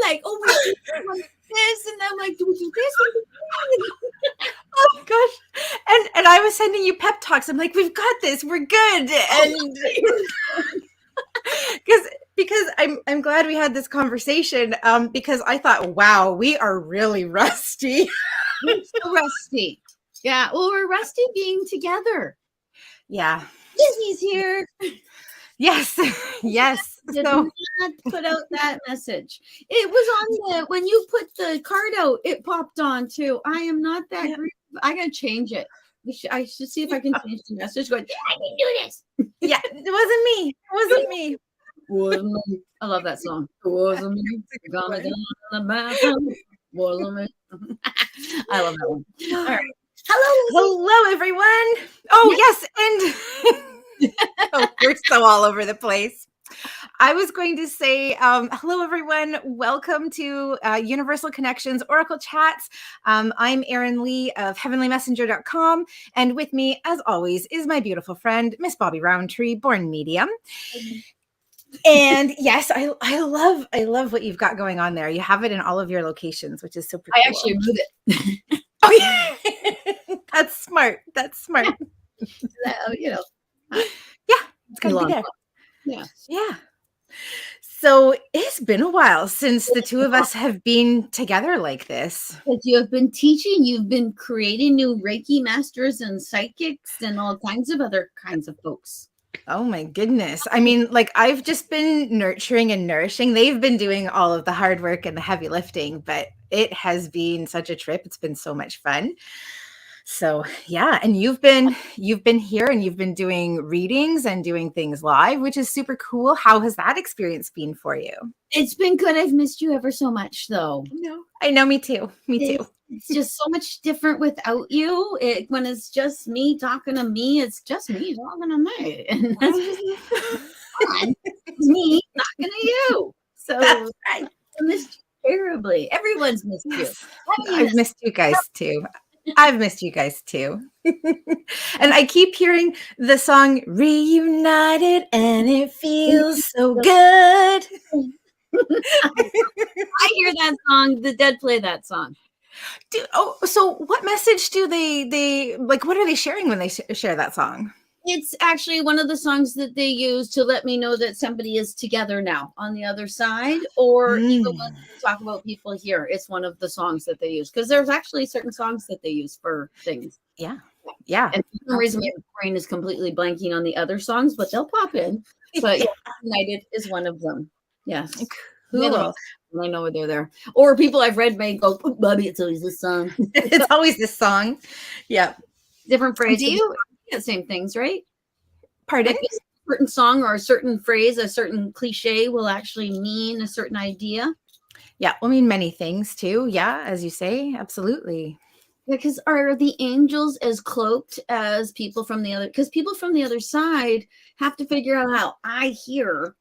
like, oh, we do this, and I'm like, do we do this? Oh gosh. And I was sending you pep talks. I'm like, we've got this. We're good. And because I'm glad we had this conversation. Because I thought, wow, we are really rusty. We're so rusty. Yeah. Well, we're rusty being together. Yeah. Disney's here. Yes. Yes. Did So not put out that message. It was on when you put the card out, it popped on too. I am not that great. I gotta change it. I should see if I can change the message. Going, I can do this. Yeah, it wasn't me. It wasn't me. I love that song. It wasn't me. Gonna go on the mountain. Wasn't me. I love that one. All right. Hello, everyone. Oh, yes. And oh, we're so all over the place. I was going to say, hello, everyone. Welcome to Universal Connections Oracle Chats. I'm Erin Lee of heavenlymessenger.com. And with me, as always, is my beautiful friend, Miss Bobbi Rowntree, born medium. And yes, I love what you've got going on there. You have it in all of your locations, which is super cool. I actually moved it. Oh, yeah. That's smart. That's smart. You know. Yeah, it's going to be there. Yeah. Yeah. So it's been a while since the two of us have been together like this. Because you have been teaching, you've been creating new Reiki masters and psychics and all kinds of other kinds of folks. Oh my goodness. I mean, like I've just been nurturing and nourishing. They've been doing all of the hard work and the heavy lifting, but it has been such a trip. It's been so much fun. So yeah, and you've been here and you've been doing readings and doing things live, which is super cool. How has that experience been for you? It's been good. I've missed you ever so much, though. I know. Me too. Me too. It's just so much different without you. When it's just me talking to me, it's just me talking to me, and that's just fun. It's me talking to you. So I missed you terribly. Everyone's missed you. I've missed you guys too. I've missed you guys too. And I keep hearing the song Reunited and it feels so good. I hear that song. The Dead play that song. So what message do they like? What are they sharing when they share that song? It's actually one of the songs that they use to let me know that somebody is together now on the other side, or even when we talk about people here, it's one of the songs that they use, because there's actually certain songs that they use for things. Yeah. And for some reason, my brain is completely blanking on the other songs, but they'll pop in. But United is one of them. Yes. Cool. I know they're there. Or people I've read may go, Bobbi, it's always this song. It's always this song. Yeah. Different phrases. Do you the same things, right? Pardon? Like a certain song or a certain phrase, a certain cliche will actually mean a certain idea. Yeah, will mean many things too. Yeah, as you say, absolutely. Because are the angels as cloaked as people from the other? Because people from the other side have to figure out how I hear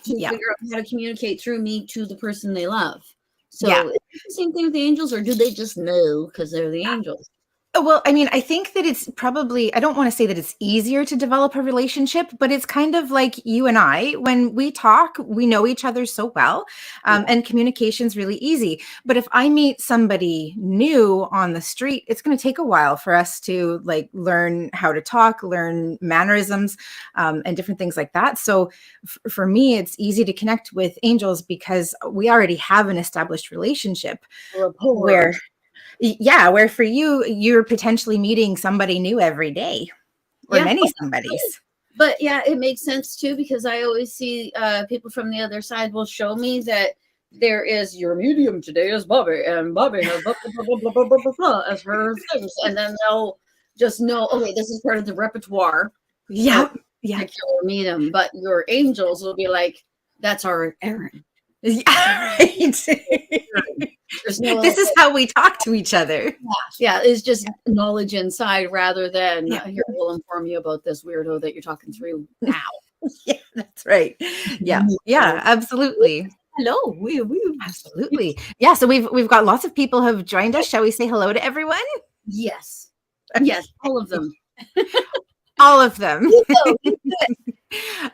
to figure out how to communicate through me to the person they love. So is it the same thing with the angels, or do they just know because they're the angels? Well, I mean, I think that it's probably, I don't want to say that it's easier to develop a relationship, but it's kind of like you and I, when we talk, we know each other so well, and communication's really easy. But if I meet somebody new on the street, it's going to take a while for us to like learn how to talk, learn mannerisms, and different things like that. So for me, it's easy to connect with angels because we already have an established relationship where for you, you're potentially meeting somebody new every day, or many somebodies. But yeah, it makes sense too, because I always see people from the other side will show me that there is your medium today is Bobbi, and Bobbi has blah, blah, blah, blah, blah, blah, blah, blah, as her things. And then they'll just know, okay, this is part of the repertoire. Yeah. You'll meet them. But your angels will be like, that's our Erin. Yeah, right. This is how we talk to each other. Yeah, it's just knowledge inside rather than here, we'll inform you about this weirdo that you're talking through now. Yeah, that's right. Yeah, absolutely. Hello, absolutely. Yeah, so we've got lots of people who have joined us. Shall we say hello to everyone? Yes, all of them. All of them. You go. You do it.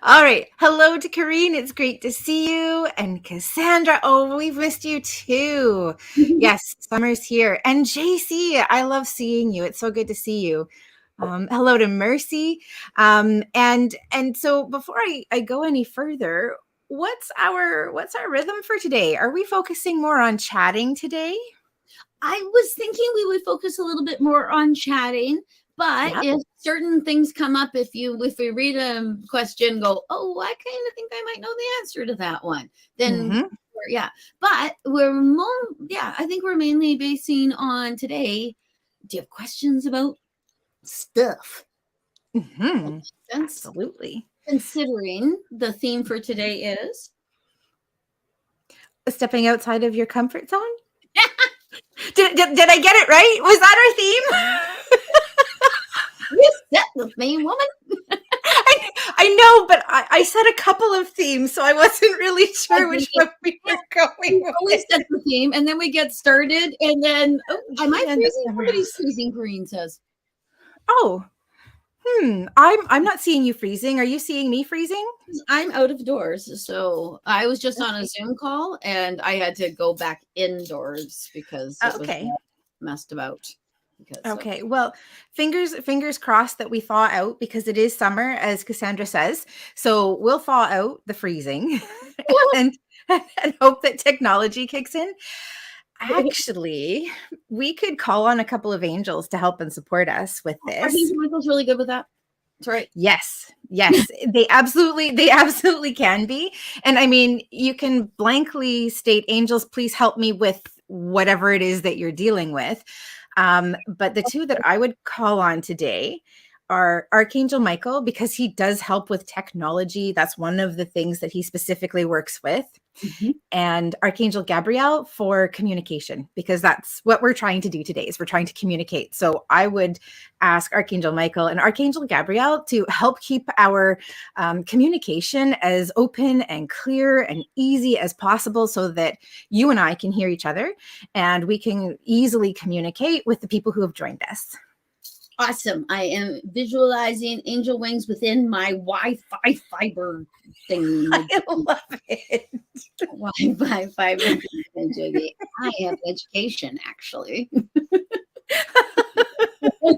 All right. Hello to Karine. It's great to see you. And Cassandra. Oh, we've missed you too. Yes, summer's here. And JC, I love seeing you. It's so good to see you. Hello to Mercy. And so before I go any further, what's our rhythm for today? Are we focusing more on chatting today? I was thinking we would focus a little bit more on chatting, but if certain things come up, if we read a question, go, oh, I kind of think I might know the answer to that one, then yeah. But I think we're mainly basing on today. Do you have questions about stuff? Absolutely. Considering the theme for today is stepping outside of your comfort zone. Did I get it right? Was that our theme? You set the theme, woman. I know, but I said a couple of themes, so I wasn't really sure which one we were going with. We set the theme, and then we get started, and then am I freezing? Somebody's freezing. Green says. Oh, I'm not seeing you freezing. Are you seeing me freezing? I'm out of doors, so I was just on a Zoom call, and I had to go back indoors because it was messed about. Okay, well, fingers crossed that we thaw out because it is summer, as Cassandra says. So we'll thaw out the freezing and hope that technology kicks in. Actually, we could call on a couple of angels to help and support us with this. Archangel Michael's really good with that. That's right. Yes, they absolutely can be. And I mean, you can blankly state, angels, please help me with whatever it is that you're dealing with. But the two that I would call on today are Archangel Michael, because he does help with technology. That's one of the things that he specifically works with. And Archangel Gabriel for communication, because that's what we're trying to do today, is we're trying to communicate. So I would ask Archangel Michael and Archangel Gabriel to help keep our communication as open and clear and easy as possible, so that you and I can hear each other and we can easily communicate with the people who have joined us. Awesome. I am visualizing angel wings within my Wi-Fi fiber thing. I love it. Wi-Fi fiber. I have education, actually. I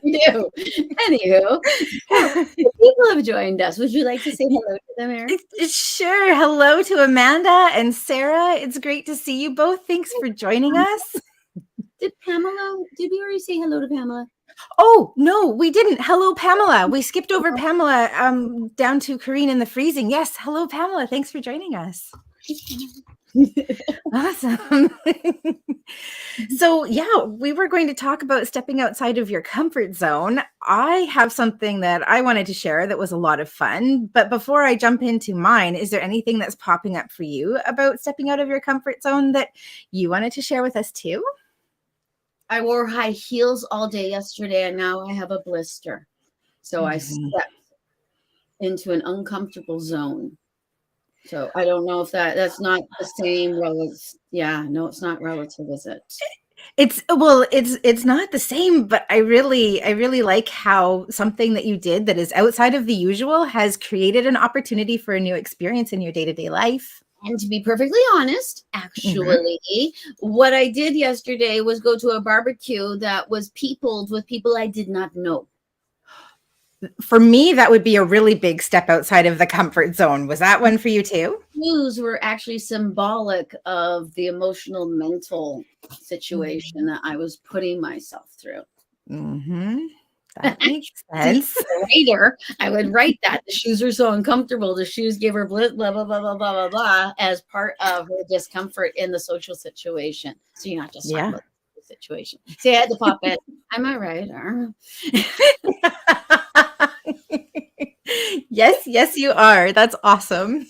do. Anywho, people have joined us. Would you like to say hello to them, Erin? Sure. Hello to Amanda and Sarah. It's great to see you both. Thanks for joining us. Did we already say hello to Pamela? Oh, no, we didn't. Hello, Pamela. We skipped over Pamela down to Karine in the freezing. Yes. Hello, Pamela. Thanks for joining us. Awesome. So, yeah, we were going to talk about stepping outside of your comfort zone. I have something that I wanted to share that was a lot of fun. But before I jump into mine, is there anything that's popping up for you about stepping out of your comfort zone that you wanted to share with us too? I wore high heels all day yesterday, and now I have a blister. So I stepped into an uncomfortable zone. So I don't know if that's not the same relative. Yeah, no, it's not relative, is it? It's not the same, but I really like how something that you did that is outside of the usual has created an opportunity for a new experience in your day-to-day life. And to be perfectly honest, actually, what I did yesterday was go to a barbecue that was peopled with people I did not know. For me, that would be a really big step outside of the comfort zone. Was that one for you too? Views were actually symbolic of the emotional, mental situation that I was putting myself through. That makes sense. Later, I would write that the shoes are so uncomfortable. The shoes give her blah, blah, blah, blah, blah, blah, blah, blah, as part of her discomfort in the social situation. So you're not just talking about the situation. See, I had to pop in. Am I right? Yes, you are. That's awesome.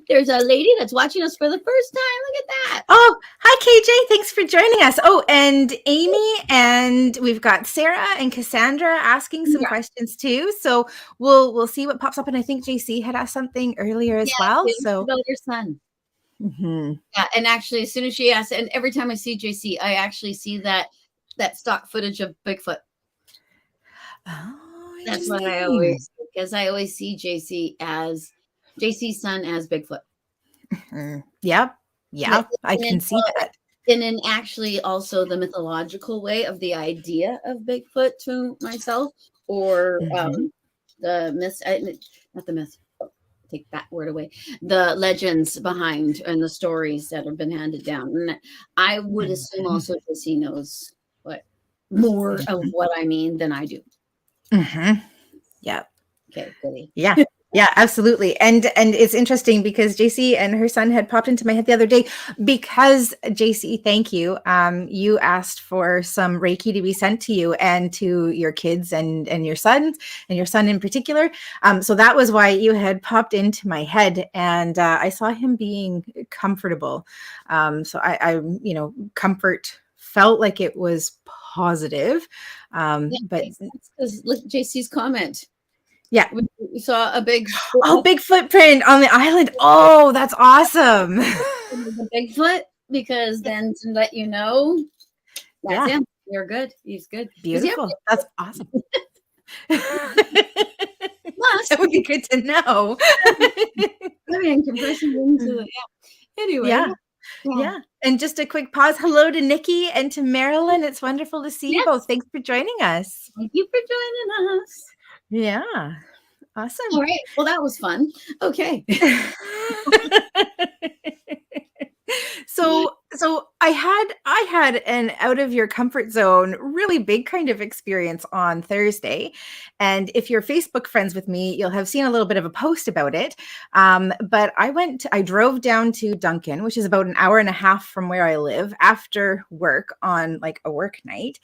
There's a lady that's watching us for the first time. Look at that. Oh, hi, KJ. Thanks for joining us. Oh, and Amy, and we've got Sarah and Cassandra asking some questions too. So we'll see what pops up. And I think JC had asked something earlier as well. So about your son. Yeah, and actually, as soon as she asked, and every time I see JC, I actually see that stock footage of Bigfoot. That's what I always, because I always see JC's son as Bigfoot. Yep. Yeah, I can see that. And then actually also the mythological way of the idea of Bigfoot to myself, or the myth, not the myth, take that word away, the legends behind and the stories that have been handed down. And I would assume also JC knows more of what I mean than I do. Yeah. Okay, goody. Yeah. Yeah, absolutely. And it's interesting because JC and her son had popped into my head the other day because JC, thank you. You asked for some Reiki to be sent to you and to your kids and your son in particular. So that was why you had popped into my head, and I saw him being comfortable. So I comfort felt like it was positive. But because look, JC's comment. Yeah. We saw a big footprint on the island. Oh, that's awesome. The Bigfoot, because then to let you know that's him. You're good. He's good. Beautiful. That's awesome. That would be good to know. I mean, compression into it. Yeah. Anyway. Yeah. And just a quick pause. Hello to Nikki and to Marilyn. It's wonderful to see you both. Thanks for joining us. Thank you for joining us. Yeah. Awesome. All right. Well, that was fun. Okay. So I had an out of your comfort zone, really big kind of experience on Thursday. And if you're Facebook friends with me, you'll have seen a little bit of a post about it. But I drove down to Duncan, which is about an hour and a half from where I live, after work on like a work night.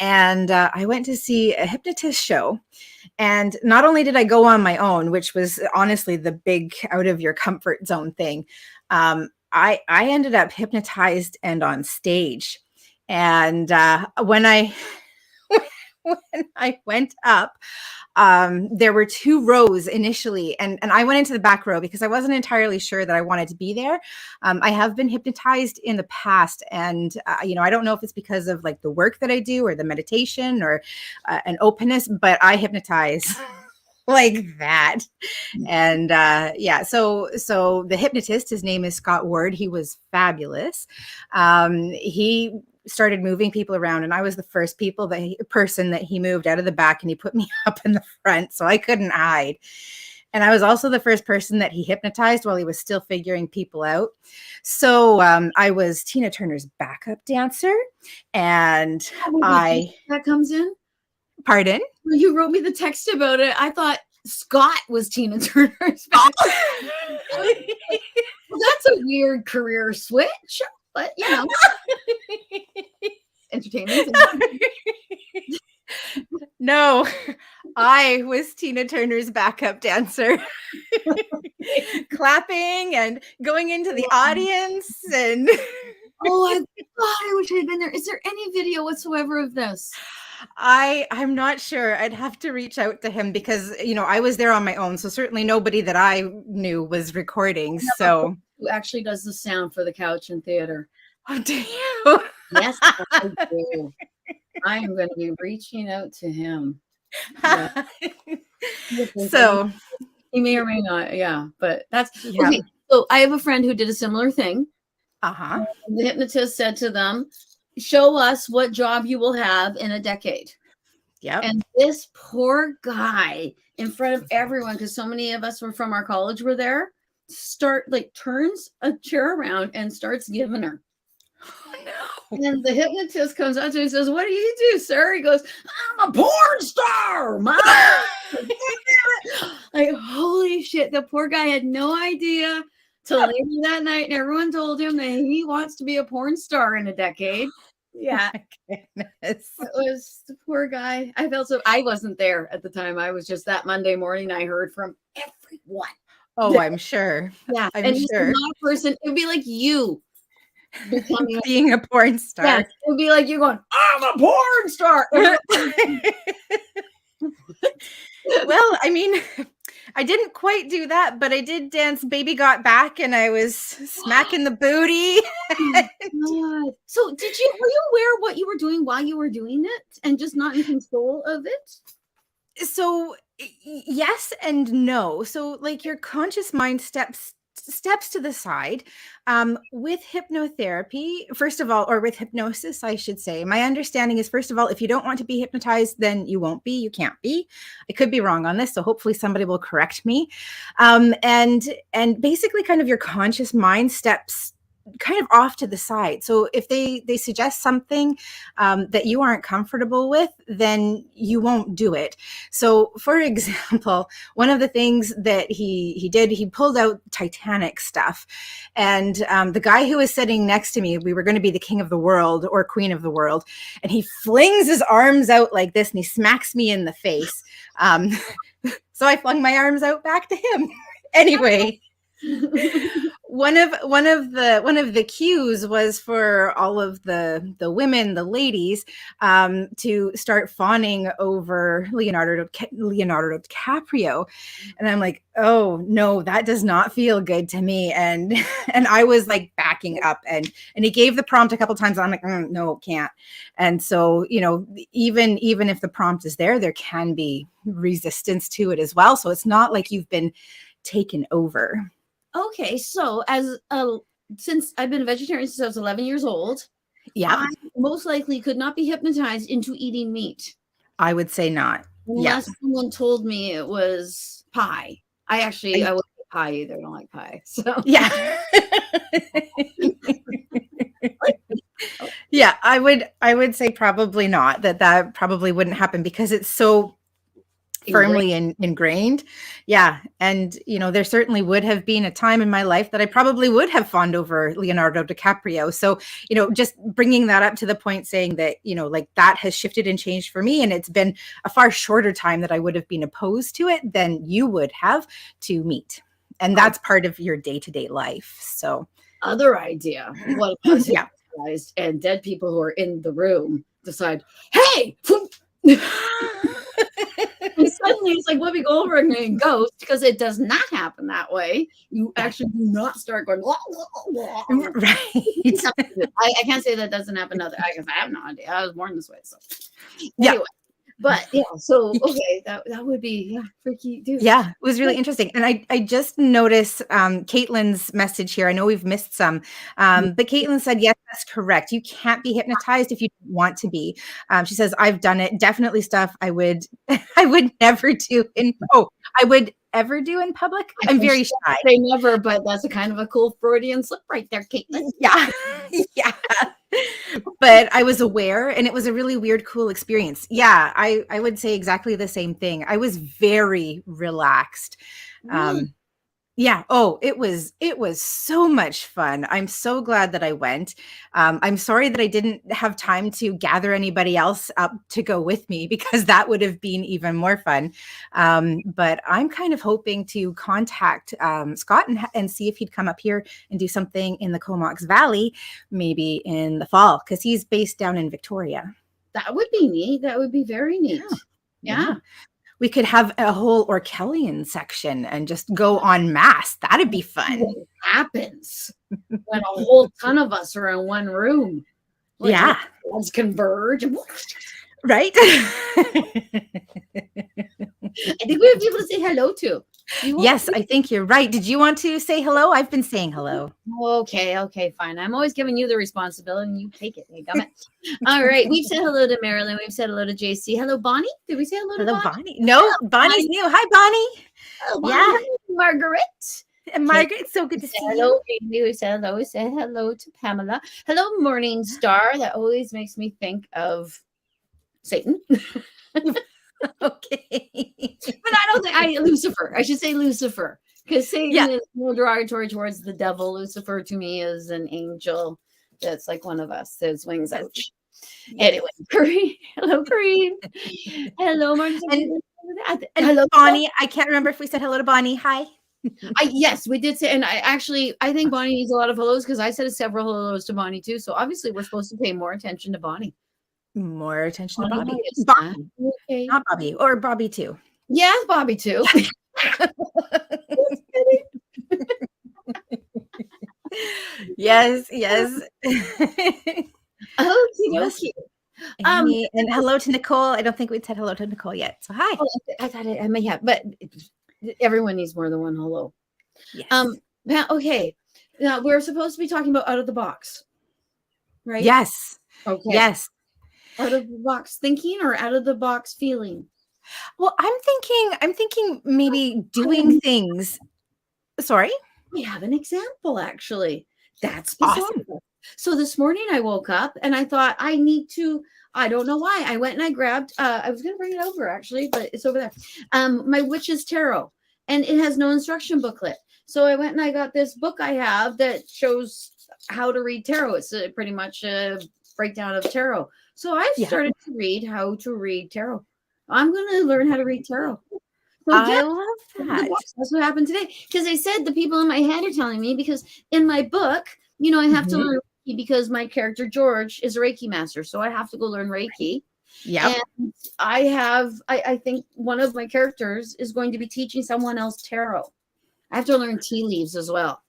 And I went to see a hypnotist show. And not only did I go on my own, which was honestly the big out of your comfort zone thing, I ended up hypnotized and on stage. And when I went up, there were 2 rows initially, and I went into the back row because I wasn't entirely sure that I wanted to be there. I have been hypnotized in the past, and I don't know if it's because of like the work that I do or the meditation or an openness, but I hypnotize like that. And so the hypnotist, his name is Scott Ward. He was fabulous. He started moving people around, and I was the first person that he moved out of the back, and he put me up in the front so I couldn't hide. And I was also the first person that he hypnotized while he was still figuring people out. So I was Tina Turner's backup dancer, and that comes in. Pardon? You wrote me the text about it. I thought Scott was Tina Turner's backup. Well, that's a weird career switch, but entertainment. No, I was Tina Turner's backup dancer, clapping and going into the audience. And I wish I had been there. Is there any video whatsoever of this? I'm not sure. I'd have to reach out to him because, I was there on my own. So certainly nobody that I knew was recording. So who actually does the sound for the couch and theater? Oh, do you? Yes, I do. I am going to be reaching out to him. Yeah. So he may or may not. Yeah, but that's okay. So I have a friend who did a similar thing. The hypnotist said to them, show us what job you will have in a decade. Yeah. And this poor guy in front of everyone, because so many of us were from our college were there, turns a chair around and starts giving her. Oh, no. And the hypnotist comes up to him and says, what do you do, sir? He goes, I'm a porn star, Mom. Like, holy shit. The poor guy had no idea till later that night, and everyone told him that he wants to be a porn star in a decade. Yeah. Oh, goodness. It was the poor guy. I felt so. I wasn't there at the time. I was just that Monday morning. I heard from everyone. Oh, I'm sure. Yeah. I'm sure. Not a person. It would be like you being a porn star. Yeah, it would be like you going, I'm a porn star. Well, I mean, I didn't quite do that, but I did dance Baby Got Back, and I was smacking the booty. Oh, so were you aware of what you were doing while you were doing it and just not in control of it? So yes and no. So like your conscious mind steps to the side. With hypnotherapy, first of all, or with hypnosis, I should say, my understanding is, first of all, if you don't want to be hypnotized, then you won't be, you can't be. I could be wrong on this, so hopefully somebody will correct me. And basically kind of your conscious mind steps kind of off to the side. So if they suggest something that you aren't comfortable with, then you won't do it. So for example, one of the things that he did, he pulled out Titanic stuff. And the guy who was sitting next to me, we were going to be the king of the world or queen of the world. And he flings his arms out like this and he smacks me in the face. So I flung my arms out back to him. Anyway, one of the cues was for all of the women, the ladies, to start fawning over Leonardo DiCaprio, and I'm like, oh no, that does not feel good to me, and I was like backing up, and he gave the prompt a couple times, and I'm like, no, can't. And so, you know, even if the prompt is there, there can be resistance to it as well. So it's not like you've been taken over. Okay, so since I've been a vegetarian since I was 11 years old, yeah, I most likely could not be hypnotized into eating meat. I would say not. Unless someone told me it was pie. I wouldn't eat pie either. I don't like pie. So yeah. Yeah, I would say probably not. That probably wouldn't happen because it's so firmly ingrained. Yeah. And, you know, there certainly would have been a time in my life that I probably would have fawned over Leonardo DiCaprio. So, you know, just bringing that up to the point saying that, you know, like that has shifted and changed for me. And it's been a far shorter time that I would have been opposed to it than you would have to meet. And that's part of your day-to-day life. So other idea. What if I was and dead people who are in the room decide, hey, and suddenly it's like Whoopi Goldberg and Ghost, because it does not happen that way. You actually do not start going, wah, wah, wah. Right. I can't say that doesn't happen. I guess I have no idea. I was born this way. So anyway. But yeah, so okay, that would be freaky dude. Yeah, it was really interesting. And I just noticed Caitlin's message here. I know we've missed some, but Caitlin said, yes, that's correct. You can't be hypnotized if you don't want to be. She says, I've done it. Definitely stuff I would never do I would ever do in public. I'm very shy. Say never, but that's a kind of a cool Freudian slip right there, Caitlin. Yeah. Yeah. But I was aware, and it was a really weird, cool experience. Yeah, I would say exactly the same thing. I was very relaxed. Yeah. Oh, it was so much fun. I'm so glad that I went. I'm sorry that I didn't have time to gather anybody else up to go with me, because that would have been even more fun. But I'm kind of hoping to contact Scott and see if he'd come up here and do something in the Comox Valley, maybe in the fall, because he's based down in Victoria. That would be neat. That would be very neat. Yeah. We could have a whole Orkellian section and just go en masse. That'd be fun. What happens when a whole ton of us are in one room? Like, yeah. Let's converge. Right? I think we have people to say hello to. Yes, I think you're right. Did you want to say hello? I've been saying hello. Okay, fine. I'm always giving you the responsibility and you take it. Hey, gummit. All right. We've said hello to Marilyn. We've said hello to JC. Hello, Bonnie. Did we say hello to Bonnie? No, hello, Bonnie's new. Hi, Bonnie. Oh, Bonnie. Yeah. Margaret. And Margaret, it's so good to see you. Amy. We said hello. We said hello to Pamela. Hello, Morning Star. That always makes me think of Satan. Okay. But I don't think Lucifer. I should say Lucifer. Because Satan is more derogatory towards the devil. Lucifer to me is an angel that's like one of us. There's wings out. Anyway, Kareem. Hello, Kareem. Hello, Martin. And hello, Bonnie. I can't remember if we said hello to Bonnie. Hi. Yes, we did say, and I think Bonnie needs a lot of hellos, because I said several hellos to Bonnie too. So obviously we're supposed to pay more attention to Bonnie. More attention to Bobbi. Bobbi. Okay. Not Bobbi, or Bobbi too. Yeah, Bobbi too. Yes. Okay. Amy, and hello to Nicole. I don't think we'd said hello to Nicole yet. So hi. Oh, I thought I may have, but everyone needs more than one hello. Yes. Now, okay. Now we're supposed to be talking about out of the box, right? Yes. Okay. Yes. Out of the box thinking or out of the box feeling? Well, I'm thinking maybe doing things. Sorry? We have an example, actually. That's bizarre. Awesome. So this morning I woke up and I thought I need to, I don't know why. I went and I grabbed, I was going to bring it over actually, but it's over there. My Witch's Tarot, and it has no instruction booklet. So I went and I got this book I have that shows how to read tarot. It's pretty much a breakdown of tarot. So I started to read how to read tarot. I'm going to learn how to read tarot. So I love that. That's what happened today. Because I said the people in my head are telling me, because in my book, you know, I have to learn Reiki because my character George is a Reiki master. So I have to go learn Reiki. Yeah. And I think one of my characters is going to be teaching someone else tarot. I have to learn tea leaves as well.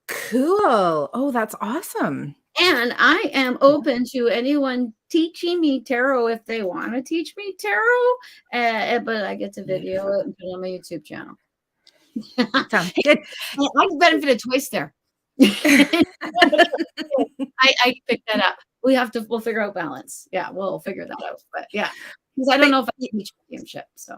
Cool. Oh, that's awesome. And I am open to anyone teaching me tarot if they want to teach me tarot. But I get to video it and put it on my YouTube channel. Sounds good. I benefited twice there. I picked that up. We'll figure out balance. Yeah, we'll figure that out. But yeah, because I don't know if I can teach mediumship. So,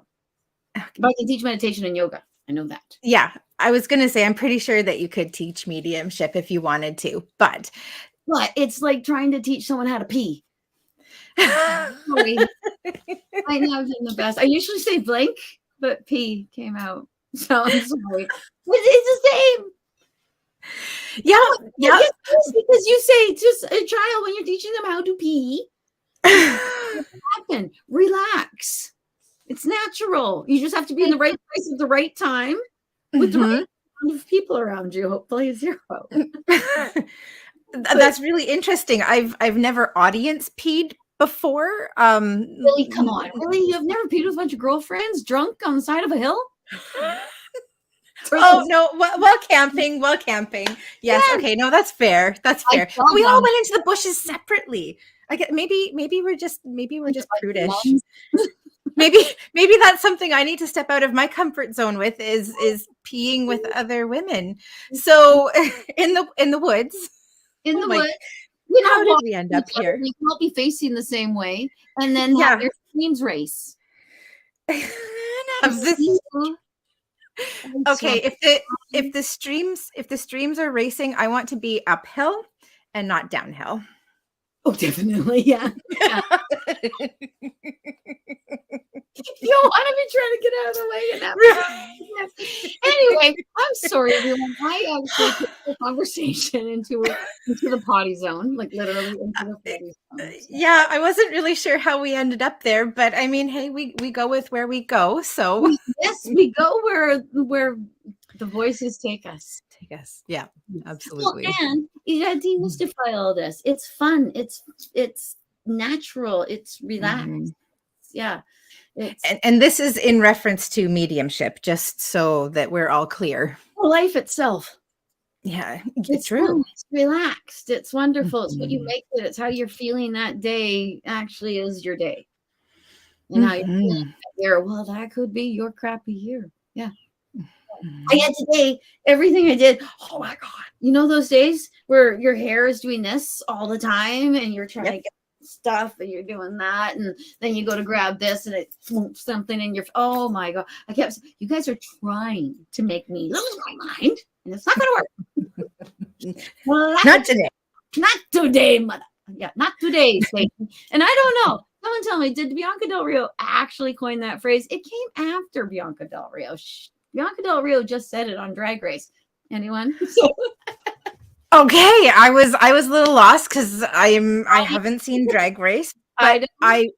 but I can teach meditation and yoga. I know that. Yeah, I was going to say, I'm pretty sure that you could teach mediumship if you wanted to, but it's like trying to teach someone how to pee. Sorry. I know I've done the best. I usually say blink, but pee came out. So I'm sorry. It's the same. Yeah. Because you say to a child when you're teaching them how to pee, happen. Relax. It's natural. You just have to be in the right place at the right time with the right amount of people around you. Hopefully, zero. That's really interesting. I've never audience peed before. Really, come on. Really, you've never peed with a bunch of girlfriends drunk on the side of a hill? Oh no! While camping. Yes. Yes. Okay. No, that's fair. That's fair. We all went into the bushes separately. I get maybe we're just prudish. Maybe that's something I need to step out of my comfort zone with is peeing with other women. So in the woods. In the woods. How did we end up here? We can't be facing the same way, and then have their streams race. Okay, if the streams are racing, I want to be uphill and not downhill. Oh, definitely, yeah. You don't want to be trying to get out of the way. Anyway, I'm sorry, everyone. I actually took the conversation into the potty zone, like literally into the potty zone. Yeah, I wasn't really sure how we ended up there, but I mean, hey, we go with where we go. So yes, we go where the voices take us. Yeah, absolutely. Well, and you got to demystify all this. It's fun. It's natural. It's relaxed. Yeah. And this is in reference to mediumship, just so that we're all clear. Life itself. Yeah, it's true. Fun. It's relaxed. It's wonderful. It's what you make it. It's how you're feeling that day actually is your day. And how you're feeling that year. Well, that could be your crappy year. Yeah. I had today, everything I did, oh my God. You know those days where your hair is doing this all the time and you're trying to get stuff and you're doing that, and then you go to grab this and it flumps something in your, oh my God. You guys are trying to make me lose my mind, and it's not going to work. Not today. Not today, mother. Yeah, not today, Satan. And I don't know. Someone tell me, did Bianca Del Rio actually coin that phrase? It came after Bianca Del Rio. Bianca Del Rio just said it on Drag Race. Anyone? Okay, I was a little lost because I haven't seen Drag Race, but I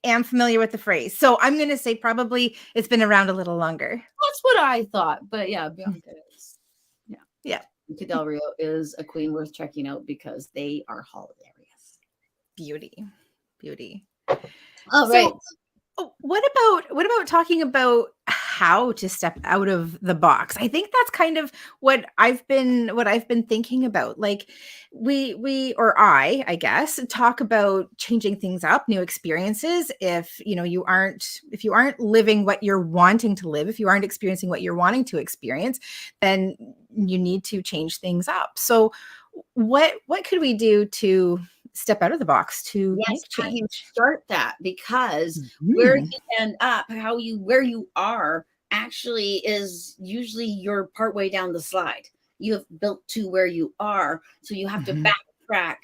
am familiar with the phrase. So I'm going to say probably it's been around a little longer. That's what I thought. But yeah, Bianca is. Yeah. Bianca Del Rio is a queen worth checking out because they are hilarious. Beauty. All right. What about talking about how to step out of the box. I think that's kind of what I've been thinking about. Like I guess, talk about changing things up, new experiences. If you aren't living what you're wanting to live, if you aren't experiencing what you're wanting to experience, then you need to change things up. So what could we do to step out of the box to Yes, make I can change? start that, because where you end up, where you are actually is usually you're partway down the slide. You have built to where you are, so you have to backtrack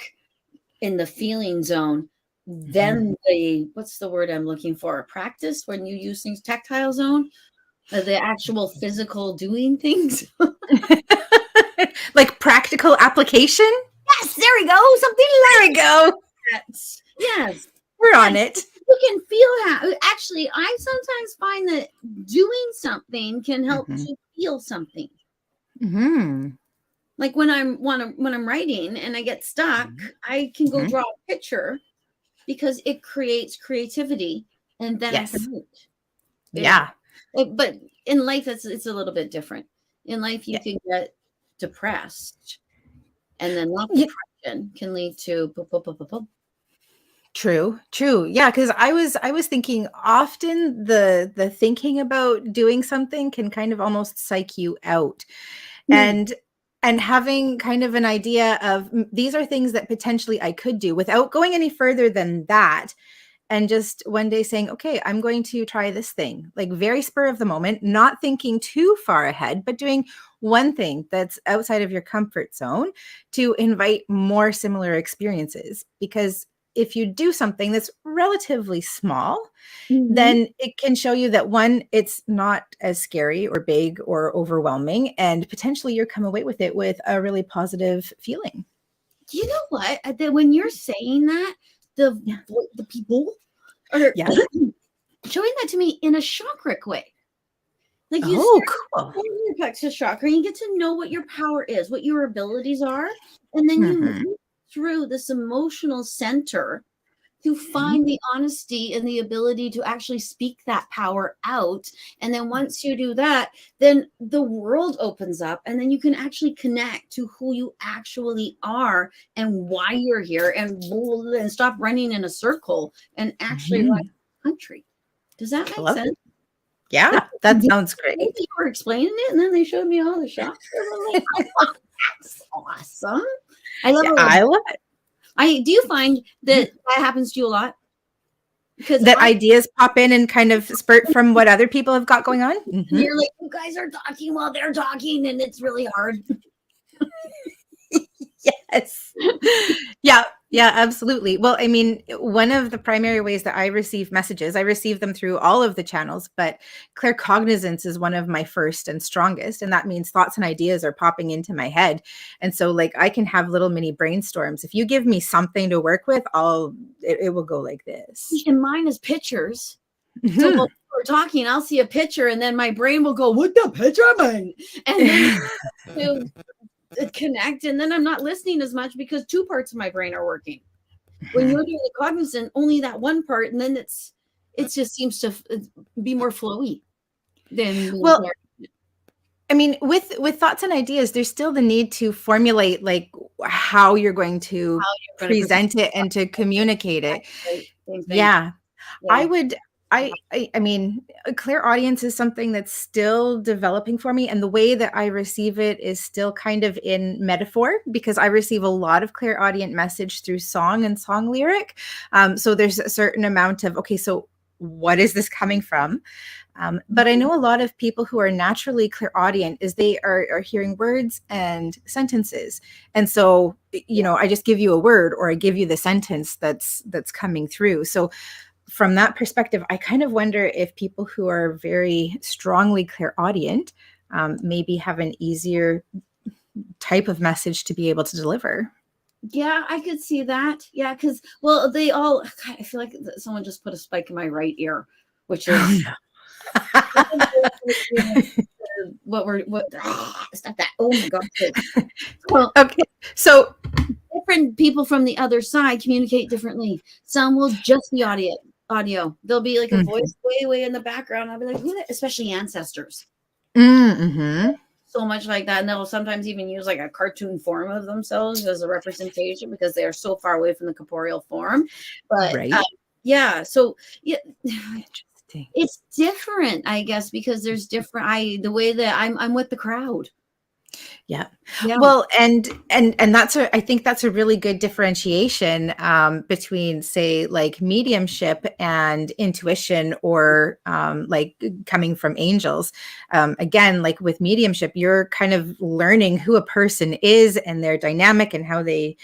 in the feeling zone. Then what's the word I'm looking for? Practice, when you use things, tactile zone, the actual physical doing things. Like practical application. Yes, there we go. Something There we go. that. Yes. We're on it. You can feel how, actually, I sometimes find that doing something can help to feel something. Like when I'm writing and I get stuck, I can go draw a picture, because it creates creativity, and then I can write. Yeah. But in life, it's a little bit different. In life, you can get depressed, and then that depression can lead to True. Yeah, because I was thinking often the thinking about doing something can kind of almost psych you out. And having kind of an idea of these are things that potentially I could do without going any further than that. And just one day saying, okay, I'm going to try this thing, like very spur of the moment, not thinking too far ahead, but doing one thing that's outside of your comfort zone to invite more similar experiences. Because if you do something that's relatively small, then it can show you that, one, it's not as scary or big or overwhelming, and potentially you'll come away with it with a really positive feeling. You know what? When you're saying that, the people are showing that to me in a chakric way. Like you cool. your plexus chakra, and you get to know what your power is, what your abilities are, and then you move through this emotional center to find the honesty and the ability to actually speak that power out. And then once you do that, then the world opens up, and then you can actually connect to who you actually are and why you're here, and stop running in a circle and actually run the country. Does that make sense? It. Yeah, that sounds great. You were explaining it, and then they showed me all the shots. Like, that's awesome. I love it. Do you find that happens to you a lot? Because that ideas pop in and kind of spurt from what other people have got going on. You're like, you guys are talking while they're talking, and it's really hard. Yes. Yeah, absolutely. Well, I mean, one of the primary ways that I receive messages, I receive them through all of the channels, but claircognizance is one of my first and strongest. And that means thoughts and ideas are popping into my head. And so like I can have little mini brainstorms. If you give me something to work with, it will go like this. And mine is pictures. So while we're talking, I'll see a picture, and then my brain will go, what the picture mean? And then connect, and then I'm not listening as much because two parts of my brain are working. When you're doing the cognizant, only that one part, and then it just seems to be more flowy than I mean, with thoughts and ideas, there's still the need to formulate like how you're going to present it and to communicate it. Yeah. I mean, a clairaudience is something that's still developing for me. And the way that I receive it is still kind of in metaphor, because I receive a lot of clairaudient message through song and song lyric. So there's a certain amount of, okay, so what is this coming from? But I know a lot of people who are naturally clairaudient is they are hearing words and sentences. And so, I just give you a word, or I give you the sentence that's coming through. So from that perspective, I kind of wonder if people who are very strongly clairaudient maybe have an easier type of message to be able to deliver. Yeah, I could see that. Yeah, because, I feel like someone just put a spike in my right ear, which is stop that. Oh my God. Well, okay. So different people from the other side communicate differently. Some will just be audio. There'll be like a voice way in the background. I'll be like, especially ancestors. Mm-hmm. So much like that. And they'll sometimes even use like a cartoon form of themselves as a representation because they are so far away from the corporeal form. But Right. yeah, so yeah, Interesting. it's different, I guess, because there's different. The way that I'm with the crowd. Yeah. Yeah. Well, and I think that's a really good differentiation between, say, like mediumship and intuition, or like coming from angels. Again, like with mediumship, you're kind of learning who a person is and their dynamic and how they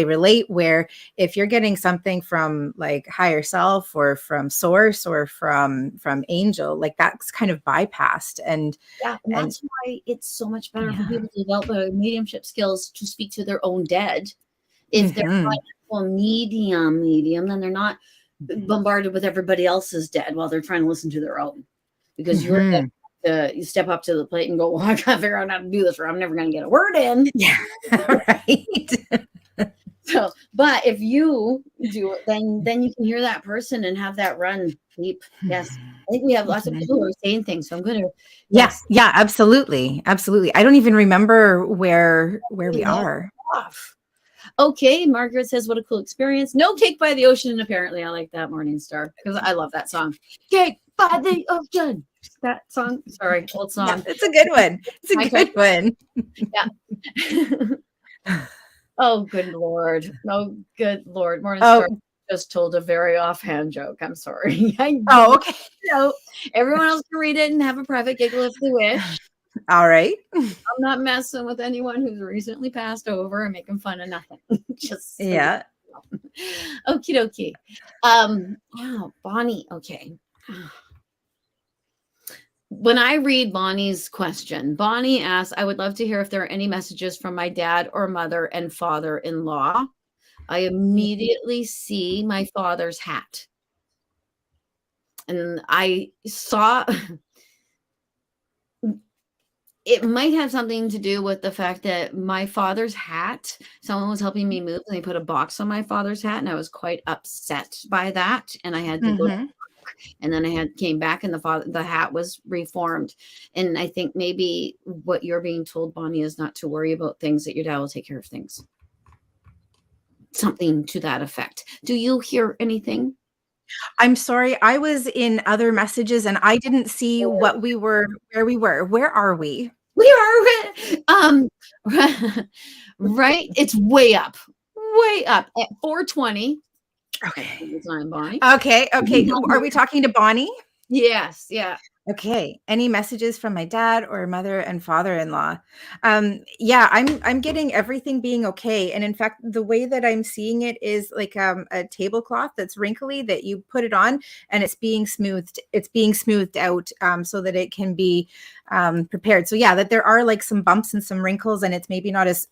relate. Where if you're getting something from like higher self or from source or from angel, like that's kind of bypassed. And that's why it's so much better for people to develop their mediumship skills to speak to their own dead. If they're not a medium, then they're not bombarded with everybody else's dead while they're trying to listen to their own. Because you step up to the plate and go, well, I gotta figure out how to do this, or I'm never gonna get a word in. Yeah, right. So, but if you do it, then you can hear that person and have that run deep. Yes. I think we have lots of people who are saying things. So I'm going to. Yes. Yeah, absolutely. Absolutely. I don't even remember where we are. Off. Okay. Margaret says, what a cool experience. No Cake by the Ocean. Apparently I like that, Morning Star, because I love that song. Cake by the Ocean. That song. Sorry. Old song. Yeah, it's a good one. It's a good one. Yeah. Oh, good Lord. Oh, good Lord. Morning Star just told a very offhand joke. I'm sorry. Okay. Everyone else can read it and have a private giggle if they wish. All right. I'm not messing with anyone who's recently passed over and making fun of nothing. Just so yeah. Okie dokie. Wow, Bonnie. Okay. When I read Bonnie's question, Bonnie asks, I would love to hear if there are any messages from my dad or mother and father-in-law. I immediately see my father's hat. And I saw it might have something to do with the fact that my father's hat, someone was helping me move and they put a box on my father's hat, and I was quite upset by that. And I had to go to work, and then I came back and the hat was reformed. And I think maybe what you're being told, Bonnie, is not to worry about things, that your dad will take care of things. Something to that effect. Do you hear anything? I'm sorry. I was in other messages and I didn't see where we were. Where are we? We are right. It's way up at 4:20. Okay. Time, Bonnie. Okay. Are we talking to Bonnie? Yes. Yeah. Okay. Any messages from my dad or mother and father-in-law? Yeah, I'm getting everything being okay. And in fact, the way that I'm seeing it is like a tablecloth that's wrinkly that you put it on and it's being smoothed. It's being smoothed out so that it can be prepared. So yeah, that there are like some bumps and some wrinkles, and it's maybe not as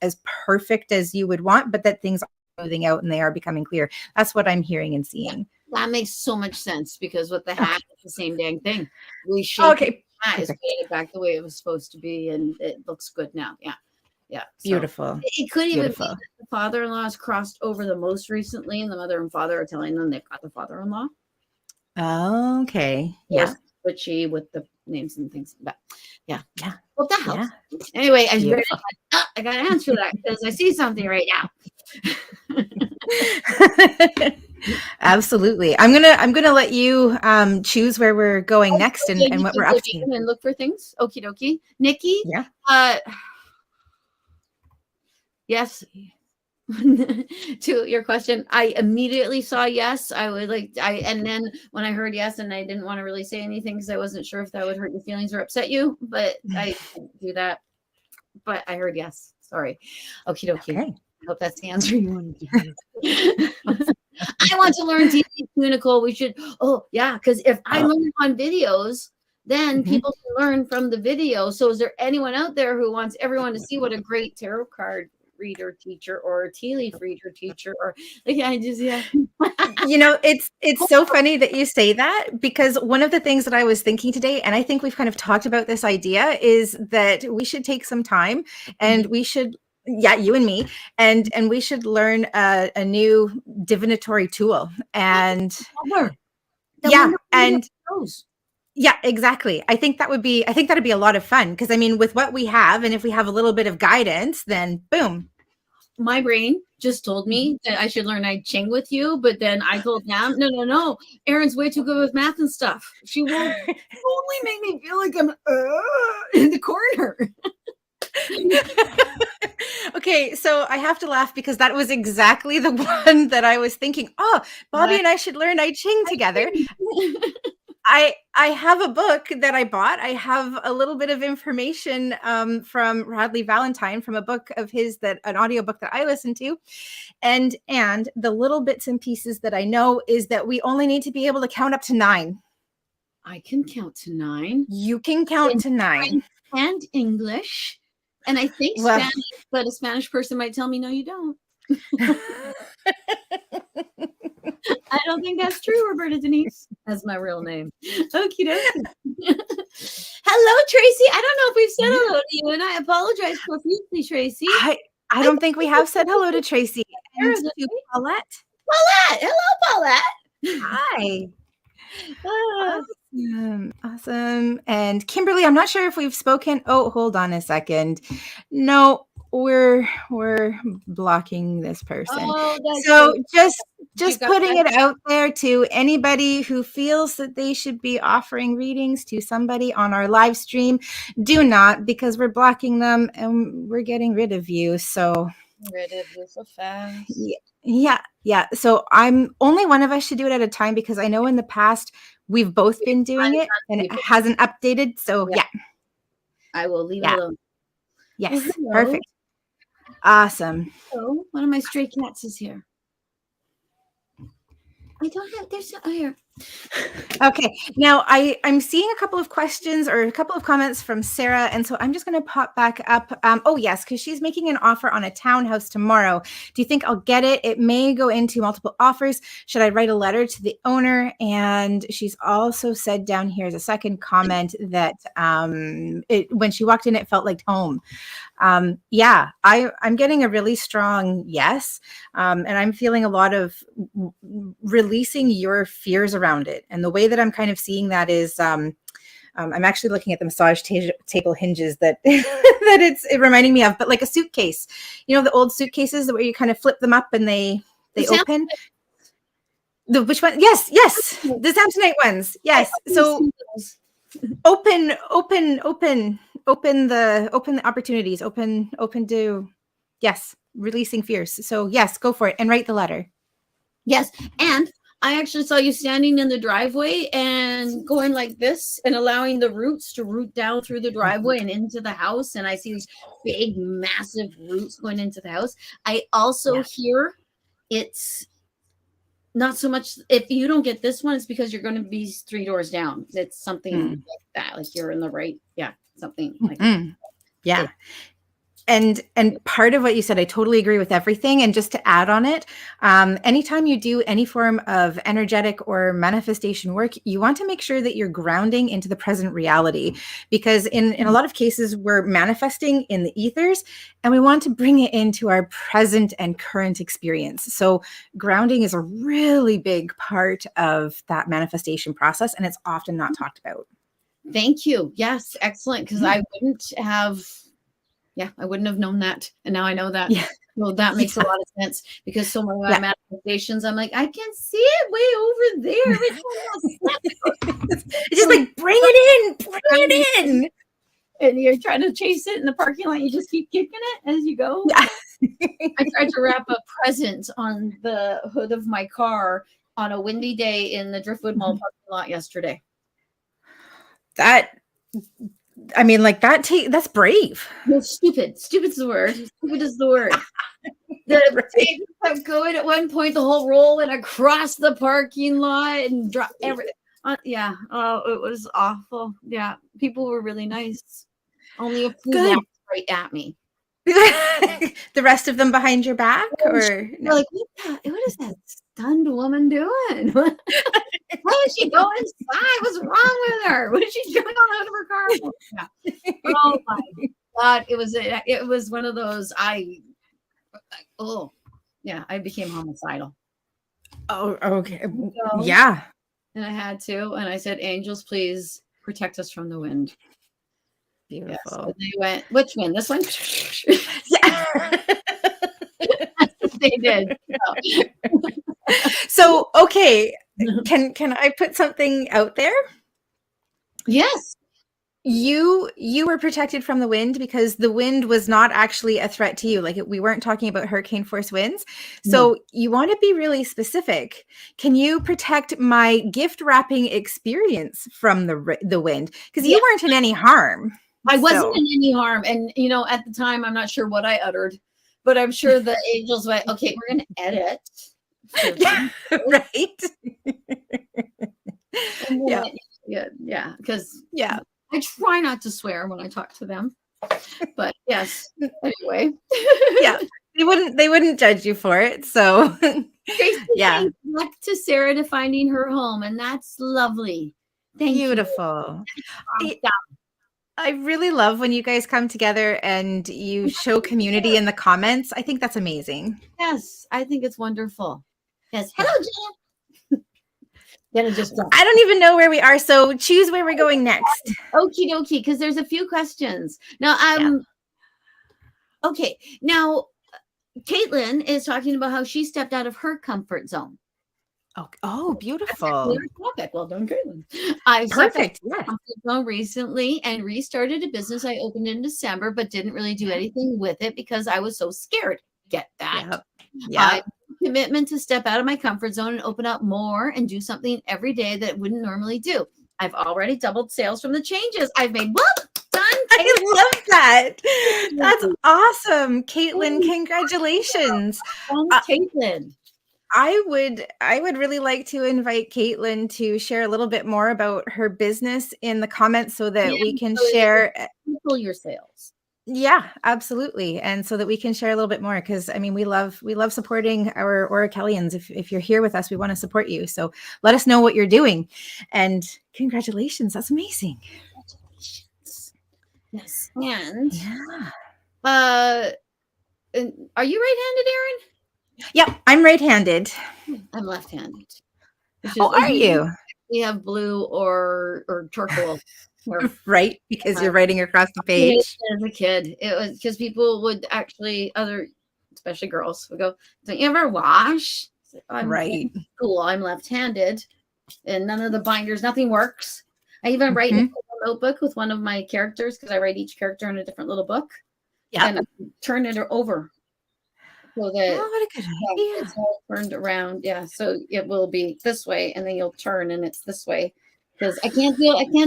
perfect as you would want, but that things are smoothing out and they are becoming clear. That's what I'm hearing and seeing. That makes so much sense, because with the hat, it's the same dang thing. We should get it back the way it was supposed to be, and it looks good now. Yeah. Yeah. So beautiful. It could even be that the father-in-law has crossed over the most recently, and the mother and father are telling them they've got the father-in-law. Okay. Yeah. Twitchy with the names and things. But yeah. Well, that helps. Yeah. Anyway, I got to answer that because I see something right now. Absolutely. I'm gonna let you choose where we're going next and what we're up to. And look for things. Okie dokie. Nikki. Yeah. Yes. To your question, I immediately saw yes. And then when I heard yes, and I didn't want to really say anything because I wasn't sure if that would hurt your feelings or upset you, but I didn't do that. But I heard yes. Sorry. Okie dokie. Okay. I hope that's the answer you wanted to hear. I want to learn TV too, Nicole. We should. Oh, yeah. Because if I learn on videos, then people can learn from the video. So is there anyone out there who wants everyone to see what a great tarot card reader teacher or a tea leaf reader teacher, or you know, it's so funny that you say that, because one of the things that I was thinking today, and I think we've kind of talked about this idea, is that we should take some time and we should, you and me, and we should learn a new divinatory tool. And Yeah, and knows. yeah, exactly. I think that'd be a lot of fun because I mean, with what we have, and if we have a little bit of guidance, then boom. My brain just told me that I should learn I Ching with you, but then I told Nam, no. Erin's way too good with math and stuff. She will only make me feel like I'm in the corner. Okay, so I have to laugh because that was exactly the one that I was thinking, oh, Bobbi and I should learn I Ching together. I have a book that I bought. I have a little bit of information from Radley Valentine from a book of his, that an audiobook that I listened to. And the little bits and pieces that I know is that we only need to be able to count up to 9. I can count to 9. You can count to 9. And English. And I think Spanish, but a Spanish person might tell me, no, you don't. I don't think that's true, Roberta Denise. That's my real name. Okie dokie. Hello, Tracy. I don't know if we've said hello to you, and I apologize profusely, Tracy. I don't think we have said hello to Tracy. And to Paulette. Paulette. Hello, Paulette. Hi. Awesome. And Kimberly, I'm not sure if we've spoken. Oh, hold on a second. No, we're blocking this person. So just putting it out there to anybody who feels that they should be offering readings to somebody on our live stream, do not, because we're blocking them and we're getting rid of you. So rid of you so fast. Yeah. So I'm only one of us should do it at a time because I know in the past we've both been doing it and it hasn't updated. So yeah. I will leave it alone. Yes. Perfect. Awesome. So one of my stray cats is here. I don't have, there's here. Okay. Now I'm seeing a couple of questions or a couple of comments from Sarah. And so I'm just going to pop back up. Oh yes, because she's making an offer on a townhouse tomorrow. Do you think I'll get it? It may go into multiple offers. Should I write a letter to the owner? And she's also said down here as a second comment that when she walked in, it felt like home. Yeah, I'm getting a really strong yes. And I'm feeling a lot of releasing your fears around it. And the way that I'm kind of seeing that is, I'm actually looking at the massage table hinges that it's reminding me of, but like a suitcase, you know, the old suitcases where you kind of flip them up and they open. Which one? Yes. The Samsonite ones. Yes. So open the opportunities, open to, yes, releasing fears. So yes, go for it and write the letter. Yes. And I actually saw you standing in the driveway and going like this and allowing the roots to root down through the driveway and into the house. And I see these big, massive roots going into the house. I also hear it's not so much, if you don't get this one, it's because you're going to be 3 doors down. It's something like that. Like you're in the right. Yeah. Something like that. Yeah. And part of what you said, I totally agree with everything. And just to add on it, anytime you do any form of energetic or manifestation work, you want to make sure that you're grounding into the present reality, because in a lot of cases, we're manifesting in the ethers and we want to bring it into our present and current experience. So grounding is a really big part of that manifestation process, and it's often not talked about. Thank you. Yes. Excellent. Because I wouldn't have known that. And now I know that. Yeah. Well, that makes a lot of sense, because so many of my manifestations, I'm like, I can see it way over there. It's just like, bring it in. And you're trying to chase it in the parking lot. You just keep kicking it as you go. Yeah. I tried to wrap a present on the hood of my car on a windy day in the Driftwood Mall parking lot yesterday. That's brave. No, stupid. Stupid's the word. Stupid is the word. The tape kept going at one point, the whole roll went across the parking lot and dropped everything. Yeah. Oh, it was awful. Yeah. People were really nice. Only a few walked right at me. The rest of them behind your back? Or no? Like, what is that stunned woman doing? Why is she going inside? What's wrong with her? What is she doing all out of her car? Yeah. Oh my God. It was one of those, I became homicidal. Oh, okay. So, yeah. and I had to, and I said, "Angels, please protect us from the wind." Yes. Beautiful. And they went, "Which wind? This one?" Yeah. That's what they did. So, okay, can I put something out there? Yes. You were protected from the wind because the wind was not actually a threat to you. Like we weren't talking about hurricane force winds. So you want to be really specific. Can you protect my gift wrapping experience from the wind? Because you weren't in any harm. I wasn't in any harm. And, you know, at the time, I'm not sure what I uttered, but I'm sure the angels went, okay, we're going to edit. Right. Yeah. Because I try not to swear when I talk to them. But yes, anyway. Yeah. They wouldn't judge you for it. So Back to Sarah to finding her home, and that's lovely. Thank Beautiful. you. I really love when you guys come together and you show community in the comments. I think that's amazing. Yes, I think it's wonderful. Yes. Hello, Jen. I don't even know where we are, so choose where we're going next. Okie dokie, because there's a few questions. Now, okay. Now, Caitlin is talking about how she stepped out of her comfort zone. Oh, beautiful. Well done, Caitlin. I Perfect. Yes. Recently and restarted a business I opened in December, but didn't really do anything with it because I was so scared. Get that? Yeah. Commitment to step out of my comfort zone and open up more and do something every day that I wouldn't normally do. I've already doubled sales from the changes I've made. Whoop! Done. I love that. That's awesome, Caitlin. Congratulations, Caitlin. I would really like to invite Caitlin to share a little bit more about her business in the comments so that we can share your sales. Yeah, absolutely. And so that we can share a little bit more, because I mean, we love supporting our Orachellians. If you're here with us, we want to support you. So let us know what you're doing. And congratulations. That's amazing. Congratulations. Yes. And are you right-handed, Erin? Yep, I'm right-handed. I'm left-handed. Oh, are you? We have blue or charcoal. Right, because you're writing across the page. As a kid, it was because people would actually, especially girls, would go, "Don't you ever wash?" I'm right. Cool. I'm left-handed, and none of the binders, nothing works. I even write in a notebook with one of my characters because I write each character in a different little book. Yeah, and I turn it over. So that what a good idea. It's all turned around. Yeah, so it will be this way, and then you'll turn, and it's this way. Because I can't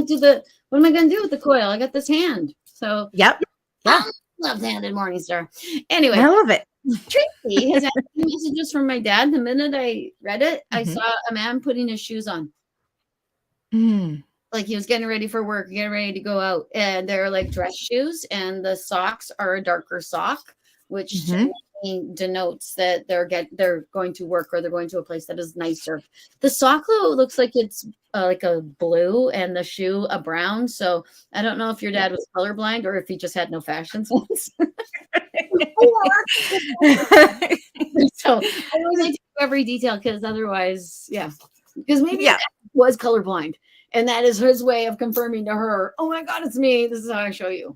do the. What am I going to do with the coil? I got this hand. So left-handed Morningstar. Anyway, I love it. Tracy has had messages from my dad. The minute I read it, I saw a man putting his shoes on. Like he was getting ready for work, getting ready to go out, and they're like dress shoes, and the socks are a darker sock, which denotes that they're going to work or they're going to a place that is nicer. The sock though looks like it's like a blue and the shoe a brown. So I don't know if your dad was colorblind or if he just had no fashion sense. So I always like to do every detail because otherwise, because maybe he was colorblind. And that is his way of confirming to her, "Oh my God, it's me. This is how I show you."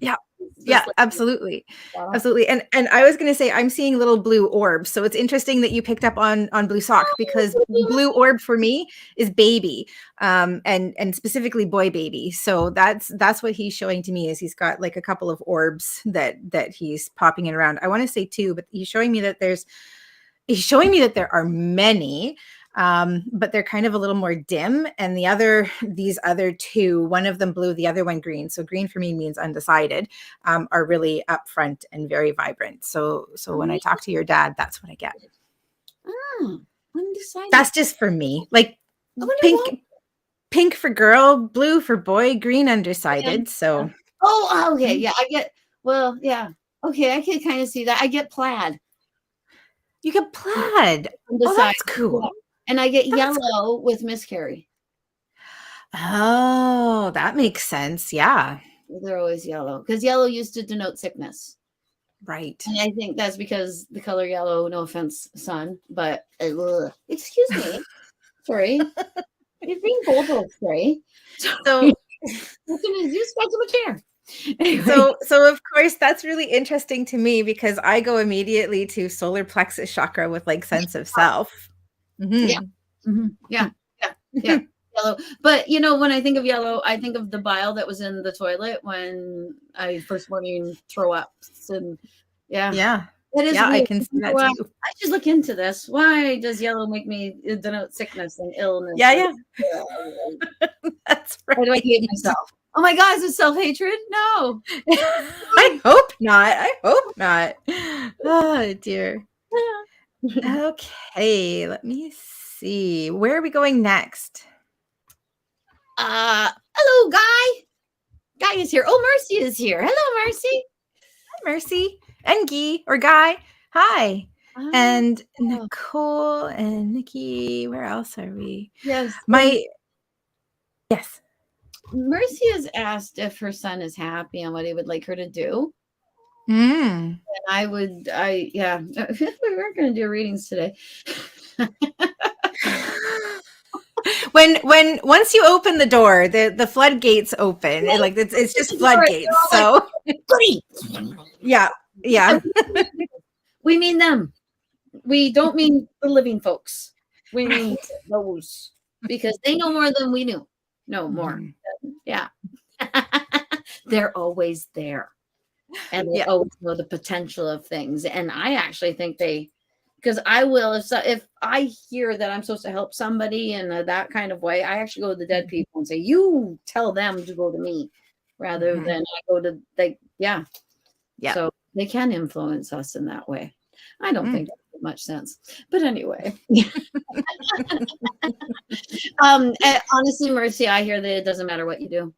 Absolutely. Absolutely. And I was going to say, I'm seeing little blue orbs. So it's interesting that you picked up on blue sock, because blue orb for me is baby, and specifically boy baby. So that's what he's showing to me, is he's got like a couple of orbs that he's popping it around. I want to say 2, but he's showing me that there are many. But they're kind of a little more dim. And these other 2, one of them blue, the other one green. So green for me means undecided, are really upfront and very vibrant. So when I talk to your dad, that's what I get. Undecided. That's just for me. Like pink for girl, blue for boy, green undecided. So. Oh, okay. Yeah, I get, okay. I can kind of see that. I get plaid. You get plaid. Oh, that's cool. Yeah. And I get yellow with miscarry. Oh, that makes sense. Yeah. They're always yellow because yellow used to denote sickness. Right. And I think that's because the color yellow, no offense, son, but excuse me. Sorry. You're being bold, Trey. So You spent so much hair. Anyway. So of course that's really interesting to me because I go immediately to solar plexus chakra with like sense of self. Yeah. Yeah. Yellow. But when I think of yellow, I think of the bile that was in the toilet when I first morning throw ups and Yeah. That is Yeah, weird. I can see that too. I should look into this. Why does yellow make me denote sickness and illness? Yeah. That's right. Why do I hate myself? Oh my God, is it self-hatred? No. I hope not. Oh dear. Okay, let me see. Where are we going next? Hello, Guy. Guy is here. Oh, Mercy is here. Hello, Mercy. Hi, Mercy. And Guy or Guy. Hi. And Nicole and Nikki. Where else are we? Yes. Yes. Mercy has asked if her son is happy and what he would like her to do. And we weren't going to do readings today. when once you open the door, the floodgates open. It's just floodgates. So yeah. We mean them. We don't mean the living folks. We mean those because they know more than we knew. No more. Yeah. They're always there. And they always know the potential of things. And I actually think because I will, if I hear that I'm supposed to help somebody in that kind of way, I actually go to the dead people and say, you tell them to go to me rather than I go to, So they can influence us in that way. I don't think that makes much sense. But anyway. Honestly, Mercy, I hear that it doesn't matter what you do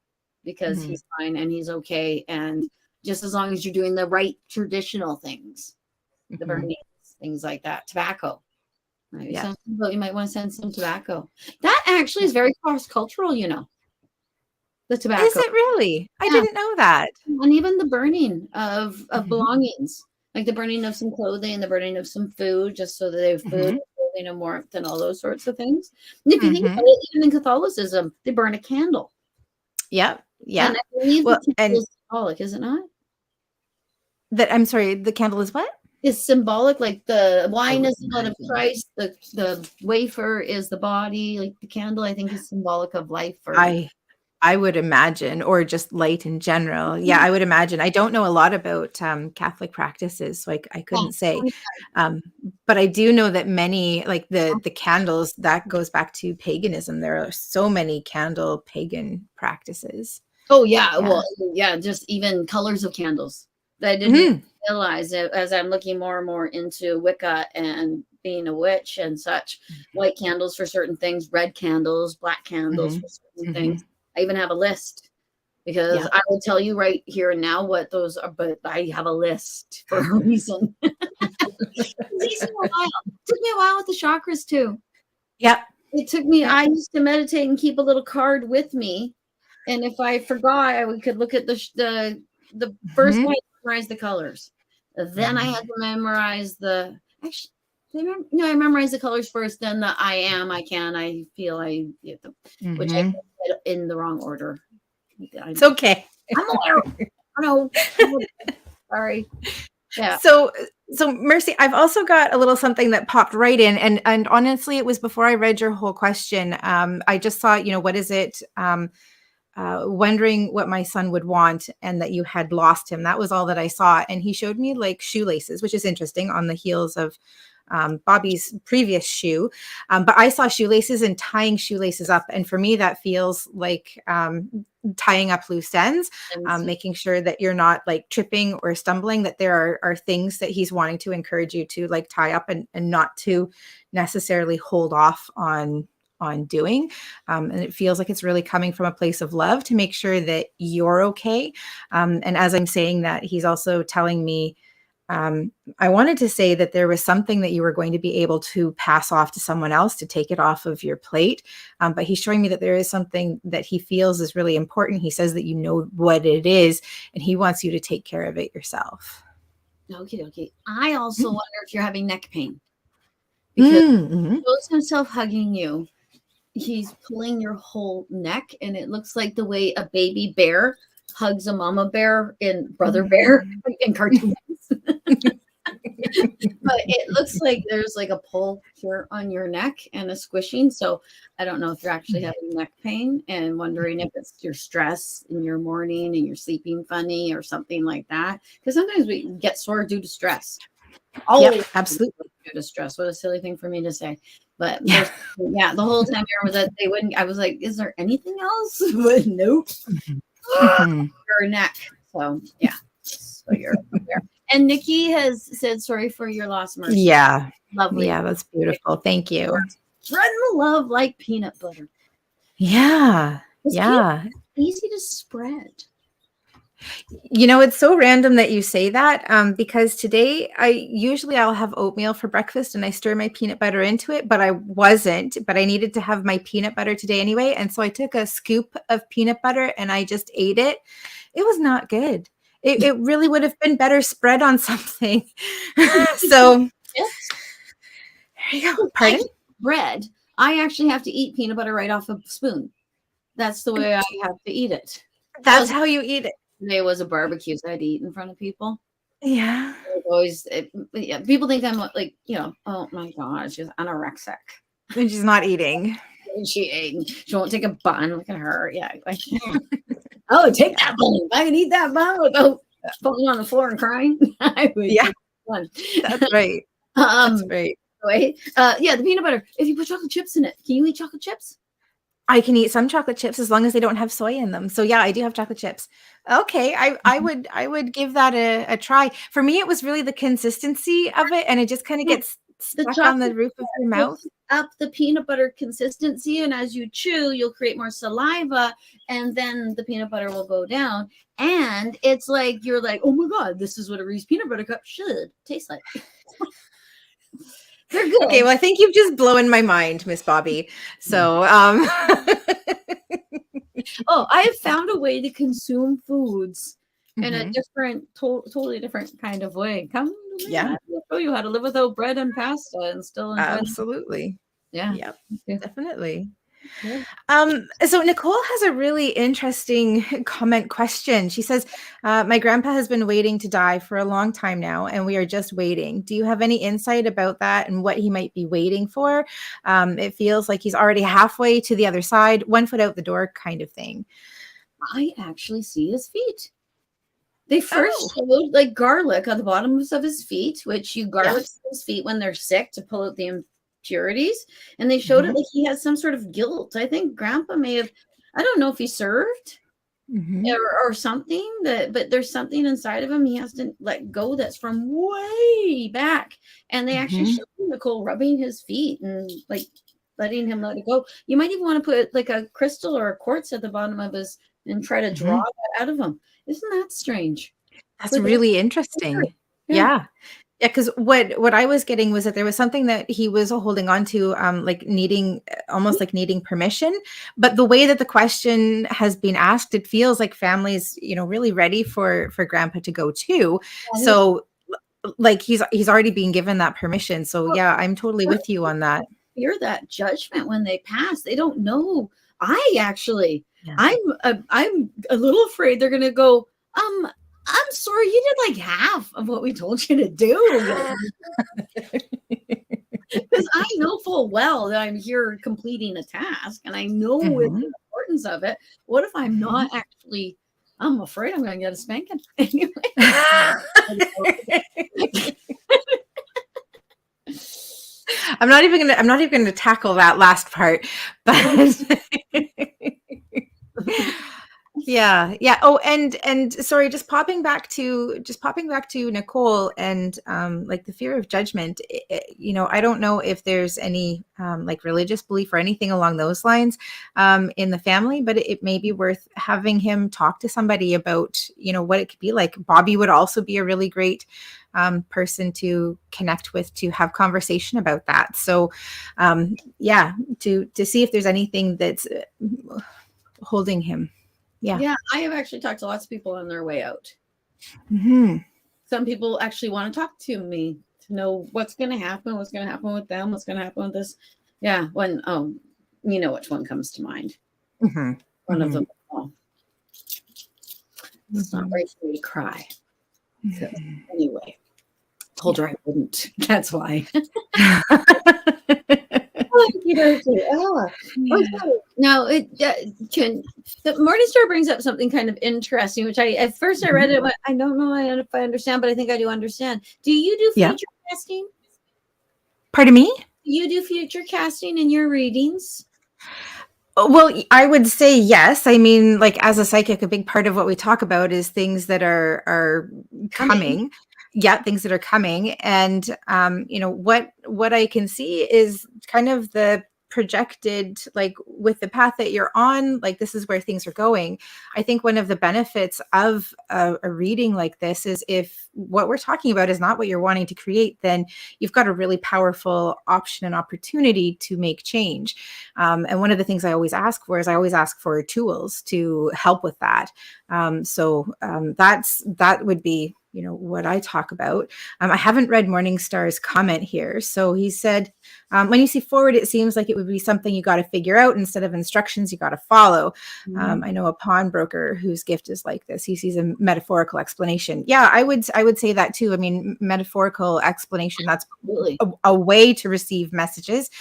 because he's fine and he's okay. And just as long as you're doing the right traditional things, the burning, things like that, tobacco. Maybe you might want to send some tobacco. That actually is very cross-cultural, the tobacco. Is it really? I didn't know that. And even the burning of belongings, like the burning of some clothing, the burning of some food, just so that they have food, clothing, and warmth, and all those sorts of things. And if you think about it, even in Catholicism, they burn a candle. Yep. Yeah. And I believe the candle is symbolic, is it not? I'm sorry, the candle is what? Is symbolic, like the wine is the blood of Christ, the wafer is the body, like the candle, I think, is symbolic of life. I would imagine, or just light in general. Yeah, I would imagine. I don't know a lot about Catholic practices, so I couldn't say. But I do know that many, like the candles, that goes back to paganism. There are so many candle pagan practices. Oh, yeah. Well, yeah, just even colors of candles. I didn't realize it as I'm looking more and more into Wicca and being a witch and such. White candles for certain things, red candles, black candles for certain things. I even have a list because I will tell you right here and now what those are, but I have a list for a reason. It took me a while with the chakras too. Yeah. It took me, I used to meditate and keep a little card with me. And if I forgot, I could look at the first one, memorize the colors. Then I had to memorize I memorized the colors first, then the I am, I can, I feel, I get them, which I did in the wrong order. It's okay. I'm aware. No, sorry. Yeah. So Mercy, I've also got a little something that popped right in, and honestly, it was before I read your whole question. I just saw, what is it? Wondering what my son would want and that you had lost him. That was all that I saw. And he showed me like shoelaces, which is interesting on the heels of Bobbi's previous shoe. But I saw shoelaces and tying shoelaces up. And for me, that feels like tying up loose ends, making sure that you're not like tripping or stumbling, that there are things that he's wanting to encourage you to like tie up and not to necessarily hold off on doing. And it feels like it's really coming from a place of love to make sure that you're okay. And as I'm saying that, he's also telling me, I wanted to say that there was something that you were going to be able to pass off to someone else to take it off of your plate. But he's showing me that there is something that he feels is really important. He says that you know what it is, and he wants you to take care of it yourself. Okay. I also wonder if you're having neck pain. Because he shows himself hugging you. he's pulling your whole neck, and it looks like the way a baby bear hugs a mama bear in Brother Bear in cartoons. But it looks like there's like a pull here on your neck and a squishing. So I don't know if you're actually having neck pain and wondering if it's your stress in your morning and you're sleeping funny or something like that. Because sometimes we get sore due to stress. Yep, absolutely. Due to stress. What a silly thing for me to say. But yeah, the whole time Erin was that they wouldn't. I was like, is there anything else? But nope. Your neck. So yeah. So you're there. And Nikki has said sorry for your loss, Mercy. Yeah. Lovely. Yeah, that's beautiful. Thank you. Spreading the love like peanut butter. Yeah. Yeah. Easy to spread. You know, it's so random that you say that because today I'll have oatmeal for breakfast and I stir my peanut butter into it, but I needed to have my peanut butter today anyway. And so I took a scoop of peanut butter and I just ate it. It was not good. It really would have been better spread on something. So yes. There you go. Pardon? Bread. I actually have to eat peanut butter right off a spoon. That's the way I have to eat it. That's how you eat it. Today was a barbecue, so I had to eat in front of people. Yeah. People think I'm like, oh my gosh, she's anorexic. And she's not eating. She ate. She won't take a bun. Look at her. Yeah. Oh, take that bun. If I can eat that bun, I'll go falling on the floor and crying. I would. Yeah. That's right. That's right. Yeah, the peanut butter. If you put chocolate chips in it, can you eat chocolate chips? I can eat some chocolate chips as long as they don't have soy in them. So yeah, I do have chocolate chips. Okay, I would give that a try. For me, it was really the consistency of it, and it just kind of gets stuck on the roof of your mouth. Up the peanut butter consistency, and as you chew, you'll create more saliva, and then the peanut butter will go down. And it's like you're like, oh my god, this is what a Reese's peanut butter cup should taste like. They're good. Okay, well, I think you've just blown my mind, Miss Bobbi. So, oh, I have found a way to consume foods in a different, totally different kind of way. Come, yeah, I'll show you how to live without bread and pasta and still enjoy. Absolutely. Yeah. Yep. Definitely. Yeah. So Nicole has a really interesting comment question. She says, my grandpa has been waiting to die for a long time now, and we are just waiting. Do you have any insight about that and what he might be waiting for? It feels like he's already halfway to the other side, 1 foot out the door kind of thing. I actually see his feet. They first showed like garlic on the bottoms of his feet, which you garlic his feet when they're sick to pull out the impurities. And they showed it like he has some sort of guilt. I think Grandpa may have, I don't know if he served or something, but there's something inside of him he has to let go that's from way back. And they actually showed Nicole rubbing his feet and like letting him let it go. You might even want to put like a crystal or a quartz at the bottom of his and try to draw that out of him. Isn't that strange? That's really interesting. Yeah. Yeah, because what I was getting was that there was something that he was holding on to, like needing permission. But the way that the question has been asked, it feels like family's, really ready for Grandpa to go too. So like he's already been given that permission. So yeah, I'm totally with you on that. Fear that judgment when they pass. They don't know. I'm a little afraid they're gonna go, I'm sorry, you did like half of what we told you to do. Because I know full well that I'm here completing a task and I know the importance of it. What if I'm not actually, I'm afraid I'm going to get a spanking. Anyway. I'm not even going to tackle that last part, but yeah. Oh, and sorry, just popping back to Nicole and like the fear of judgment. I don't know if there's any like religious belief or anything along those lines in the family, but it may be worth having him talk to somebody about what it could be like. Bobbi would also be a really great person to connect with, to have conversation about that. So to see if there's anything that's holding him. Yeah, I have actually talked to lots of people on their way out. Some people actually want to talk to me to know what's going to happen with them, what's going to happen with this. Yeah, when You know which one comes to mind. Mm-hmm. One of Mm-hmm. them. Oh, it's not right for me to cry. So, anyway, told her I wouldn't. That's why. Okay. Now, can the Morningstar brings up something kind of interesting, which I at first I read it, but I don't know if I understand, but I think I do understand. Do you do future casting? Pardon me? Do you do future casting in your readings? Well, I would say yes. I mean, like as a psychic, a big part of what we talk about is things that are coming. Yeah, things that are coming. And you know, what I can see is kind of the projected, like with the path that you're on, like this is where things are going. I think one of the benefits of a reading like this is if what we're talking about is not what you're wanting to create, then you've got a really powerful option and opportunity to make change. And one of the things I always ask for is I always ask for tools to help with that. That would be, you know, what I talk about. I haven't read Morningstar's comment here. So he said, when you see forward, it seems like it would be something you got to figure out instead of instructions you got to follow. I know a pawnbroker whose gift is like this. He sees a metaphorical explanation. Yeah, I would say that too. I mean, metaphorical explanation, that's really a way to receive messages.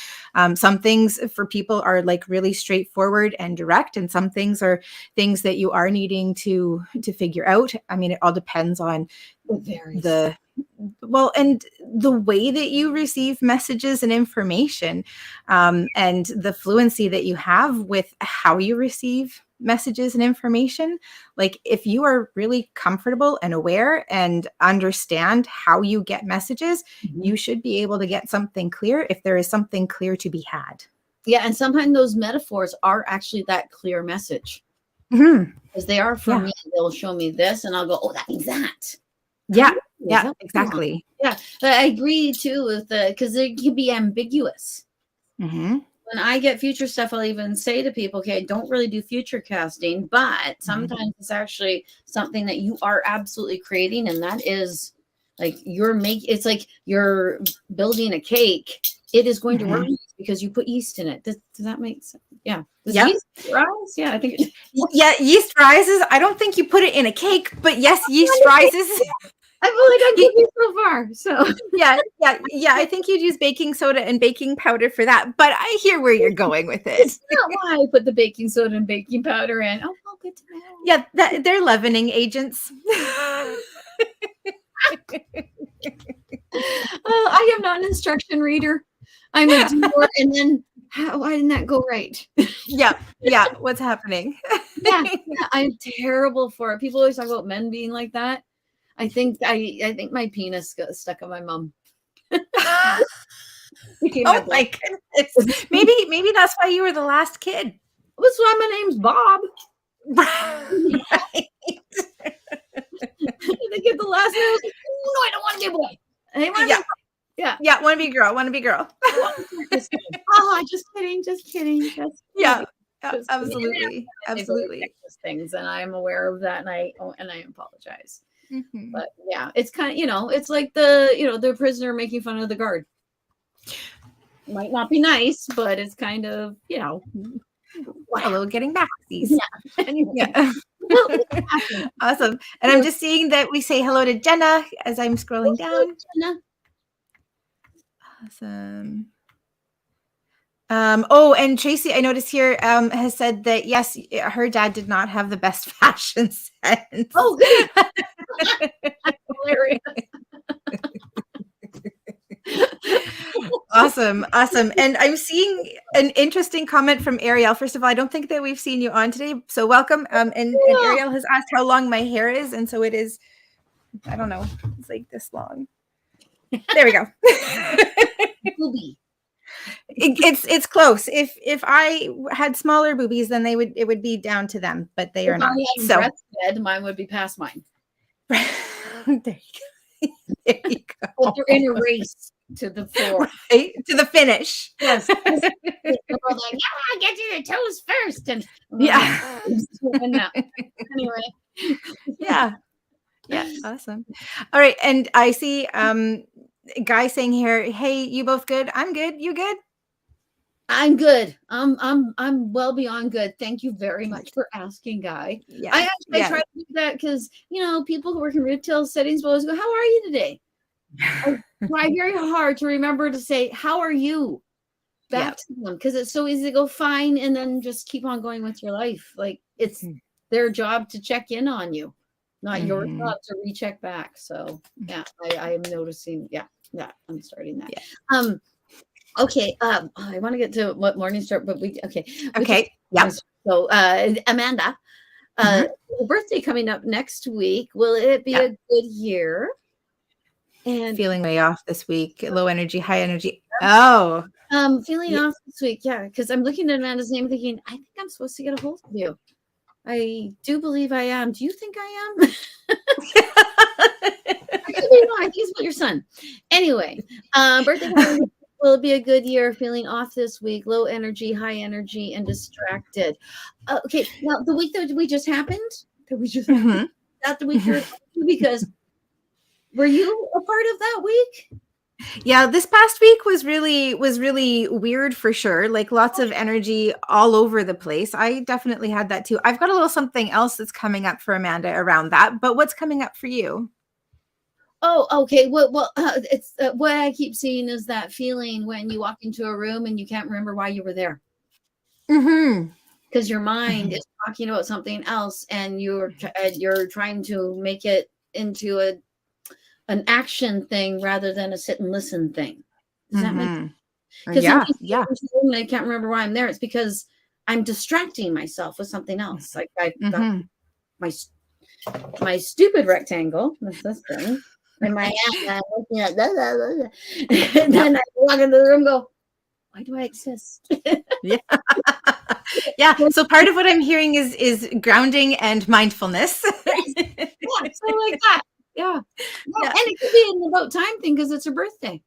Some things for people are like really straightforward and direct, and some things are things that you are needing to figure out. I mean, it all depends on and the way that you receive messages and information, and the fluency that you have with how you receive messages and information. Like if you are really comfortable and aware and understand how you get messages, you should be able to get something clear if there is something clear to be had. Yeah, and sometimes those metaphors are actually that clear message. Because they are for me. They'll show me this and I'll go, oh, that means that. Yeah, exactly. Yeah, but I agree too with because it can be ambiguous. When I get future stuff, I'll even say to people, okay, I don't really do future casting, but sometimes it's actually something that you are absolutely creating. And that is like it's like you're building a cake. It is going to rise because you put yeast in it. Does that make sense? Yeah. Does yeast rise? Yeah, I think yeast rises. I don't think you put it in a cake, but yes, yeast rises. I've only done cookies so far, so yeah. I think you'd use baking soda and baking powder for that, but I hear where you're going with it. It's not why I put the baking soda and baking powder in. Oh, good to know. Yeah, they're leavening agents. I am not an instruction reader. I'm a doer, and then why didn't that go right? Yeah. What's happening? yeah, I'm terrible for it. People always talk about men being like that. I think my penis got stuck on my mom. Oh my goodness! Maybe that's why you were the last kid. That's why my name's Bob. Right. They get the last name. Like, oh, no, I don't want to be a boy. Yeah. Want to be girl. Want to be girl. Oh, just kidding. Yeah. Absolutely. Things, and I am aware of that, and I apologize. But yeah, it's kind of, it's like the prisoner making fun of the guard. Might not be nice, but it's kind of a little getting back these. Yeah. Anyway. Yeah. Awesome. And I'm just seeing that we say hello to Jenna as I'm scrolling down. Jenna. Awesome. And Tracy, I noticed here, has said that yes, her dad did not have the best fashion sense. Oh, good. That's hilarious. Awesome. And I'm seeing an interesting comment from Ariel. First of all, I don't think that we've seen you on today, so welcome. And Ariel has asked how long my hair is, and so it is, I don't know, it's like this long. There we go. It's close. If I had smaller boobies, then it would be down to them, but they are not. So mine would be past mine. There you go. But they're in a race to the floor, right? To the finish. Yes. We're like, get to your toes first, and anyway. Yeah. Awesome. All right, and I see Guy saying here, hey, you both good? I'm good. You good? I'm good. I'm well beyond good. Thank you very much for asking, Guy. I Yes, actually I try to do that because people who work in retail settings will always go, "How are you today?" I try very hard to remember to say, "How are you?" back to them because it's so easy to go fine and then just keep on going with your life. Like it's their job to check in on you, not your job to recheck back. So yeah, I am noticing. Yeah, I'm starting that. Yeah. Okay. I want to get to what morning start, but Okay. Yeah. So, Amanda, your birthday coming up next week. Will it be a good year? And feeling way off this week. Low energy, high energy. Oh. feeling off this week. Yeah, because I'm looking at Amanda's name, thinking I think I'm supposed to get a hold of you. I do believe I am. Do you think I am? I could be wrong. I think it's about your son. Anyway, birthday will it be a good year? Feeling off this week, low energy, high energy, and distracted. Okay, now the week that we just happened, that the week you're because were you a part of that week? Yeah, this past week was really weird for sure. Like lots of energy all over the place. I definitely had that too. I've got a little something else that's coming up for Amanda around that. But what's coming up for you? Oh, okay. Well, it's what I keep seeing is that feeling when you walk into a room and you can't remember why you were there because your mind is talking about something else, and you're trying to make it into an action thing rather than a sit and listen thing. Does that make sense? Because I can't remember why I'm there. It's because I'm distracting myself with something else. Like I've got my stupid rectangle. That's thing. And my hand, looking at and then I walk into the room and go, why do I exist? Yeah. So part of what I'm hearing is grounding and mindfulness. Yeah, so like that. Yeah. And it could be an about time thing because it's her birthday.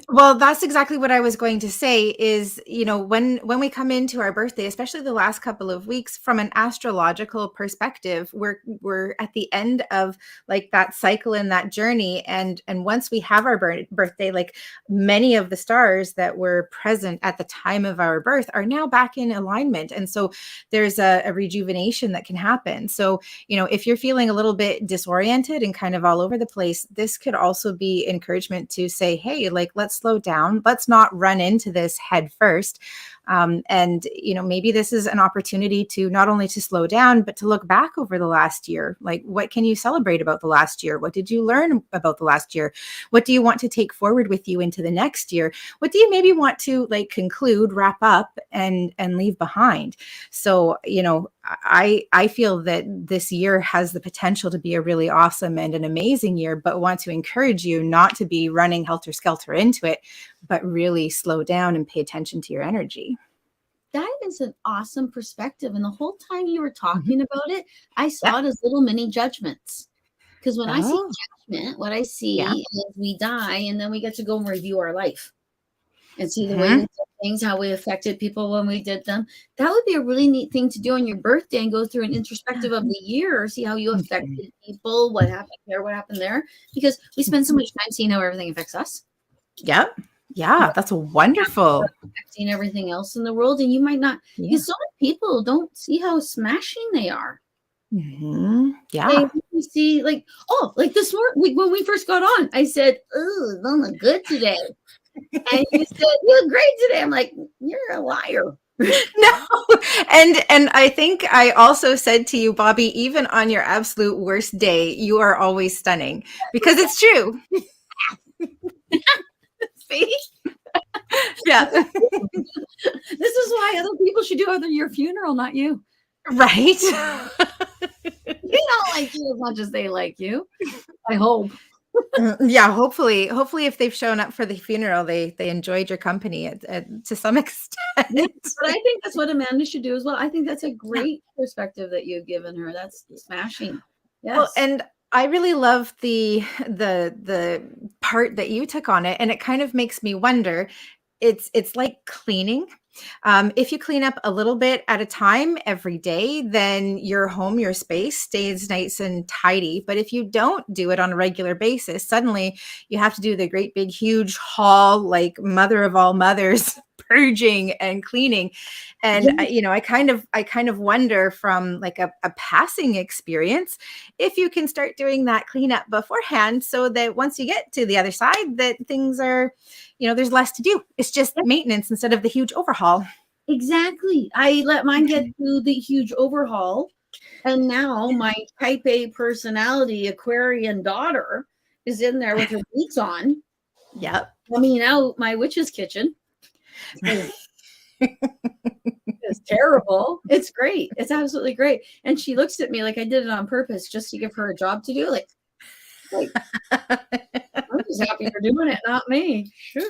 Well, that's exactly what I was going to say is, when we come into our birthday, especially the last couple of weeks, from an astrological perspective, we're at the end of like that cycle and that journey. And once we have our birthday, like many of the stars that were present at the time of our birth are now back in alignment. And so there's a rejuvenation that can happen. So, if you're feeling a little bit disoriented and kind of all over the place, this could also be encouragement to say, hey, like, let's slow down. Let's not run into this head first. And maybe this is an opportunity to not only to slow down, but to look back over the last year. Like, what can you celebrate about the last year? What did you learn about the last year? What do you want to take forward with you into the next year? What do you maybe want to like conclude, wrap up, and leave behind? So, I feel that this year has the potential to be a really awesome and an amazing year, but want to encourage you not to be running helter-skelter into it, but really slow down and pay attention to your energy. That is an awesome perspective. And the whole time you were talking about it, I saw it as little mini judgments. Because when I see judgment, what I see is we die and then we get to go and review our life and see the way we did things, how we affected people when we did them. That would be a really neat thing to do on your birthday and go through an introspective of the year, see how you affected people, what happened there. Because we spend so much time seeing how everything affects us. Yep. Yeah, that's wonderful. Affecting everything else in the world, and you might not. Because so many people don't see how smashing they are. Yeah. They see like this morning when we first got on, I said, "Oh, it don't look good today," and you said, "You look great today." I'm like, "You're a liar." No. And I think I also said to you, Bobbi, even on your absolute worst day, you are always stunning, because it's true. See? Yeah. This is why other people should do your funeral, not you. Right. They don't like you as much as they like you. I hope. Yeah, hopefully if they've shown up for the funeral, they enjoyed your company to some extent. Yes, but I think that's what Amanda should do as well. I think that's a great perspective that you've given her. That's smashing. Yes. Well, and I really love the part that you took on it, and it kind of makes me wonder. It's like cleaning. If you clean up a little bit at a time every day, then your home, your space stays nice and tidy. But if you don't do it on a regular basis, suddenly you have to do the great big huge haul, like mother of all mothers purging and cleaning. And I kind of wonder from like a passing experience if you can start doing that cleanup beforehand, so that once you get to the other side, that things are, there's less to do. It's just maintenance instead of the huge overhaul. Exactly. I let mine get through the huge overhaul. And now my type A personality Aquarian daughter is in there with her boots on. Yep. Coming out my witch's kitchen. It's terrible. It's great. It's absolutely great. And she looks at me like I did it on purpose just to give her a job to do. Like I'm just happy you're doing it, not me. Sure.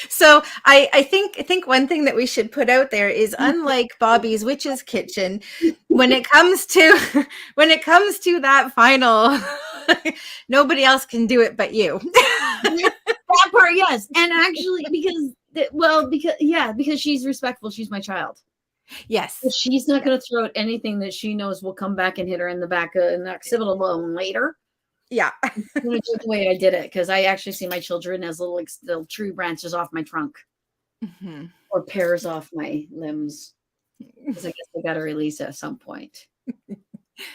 So I think one thing that we should put out there is, unlike Bobbi's witch's kitchen, when it comes to that final, nobody else can do it but you. That part, yes. And actually, because she's respectful. She's my child. Yes. So she's not going to throw out anything that she knows will come back and hit her in the back in the occipital bone later. Yeah. I'm going to do it the way I did it, because I actually see my children as little tree branches off my trunk, or pears off my limbs, because I guess I got to release it at some point.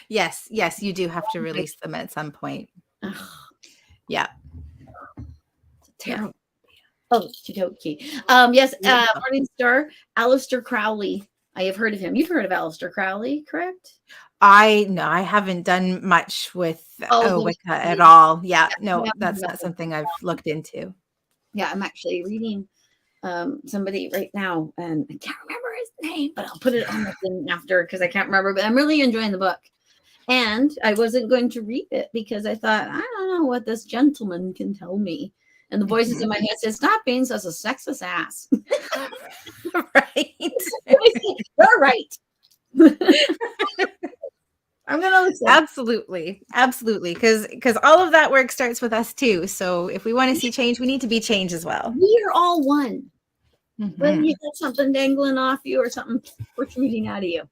Yes, you do have to release them at some point. Yeah. It's terrible. Oh, Chitoki. Yes, Morning Star, Aleister Crowley. I have heard of him. You've heard of Aleister Crowley, correct? I haven't done much with Wicca at all. Yeah, no, that's not something I've looked into. Yeah, I'm actually reading somebody right now, and I can't remember his name, but I'll put it on the thing after, because I can't remember, but I'm really enjoying the book. And I wasn't going to read it because I thought, I don't know what this gentleman can tell me. And the voices in my head said, stop being such a sexist ass. Right. You're right. I'm gonna listen. Absolutely. Because all of that work starts with us too. So if we want to see change, we need to be change as well. We are all one. Whether you got something dangling off you or something protruding out of you.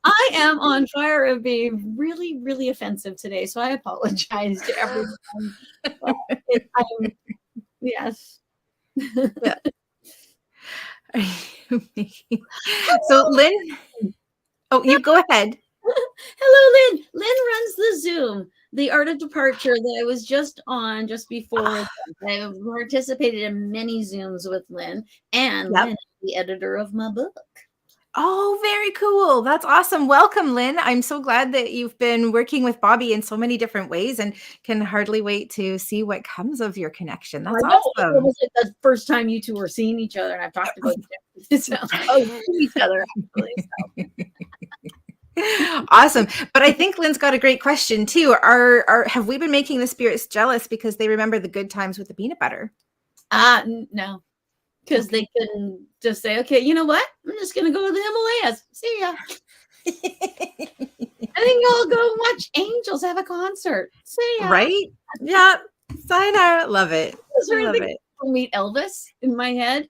I am on fire of being really, really offensive today, so I apologize to everyone. Yes. Yeah. So Lynn, you go ahead. Hello, Lynn. Lynn runs the Zoom, the Art of Departure, that I was just on just before. I've participated in many Zooms with Lynn, and Lynn is the editor of my book. Oh, very cool. That's awesome. Welcome, Lynn. I'm so glad that you've been working with Bobbi in so many different ways, and can hardly wait to see what comes of your connection. That's awesome. It was like the first time you two were seeing each other, and I've talked about each other actually. So. Awesome. But I think Lynn's got a great question too. Have we been making the spirits jealous because they remember the good times with the peanut butter? No. Because they couldn't just say, okay, you know what? I'm just going to go to the Himalayas. See ya. I think I'll go watch Angels have a concert. See ya. Right? Yeah. Sayonara. Love it. I love it. Meet Elvis in my head.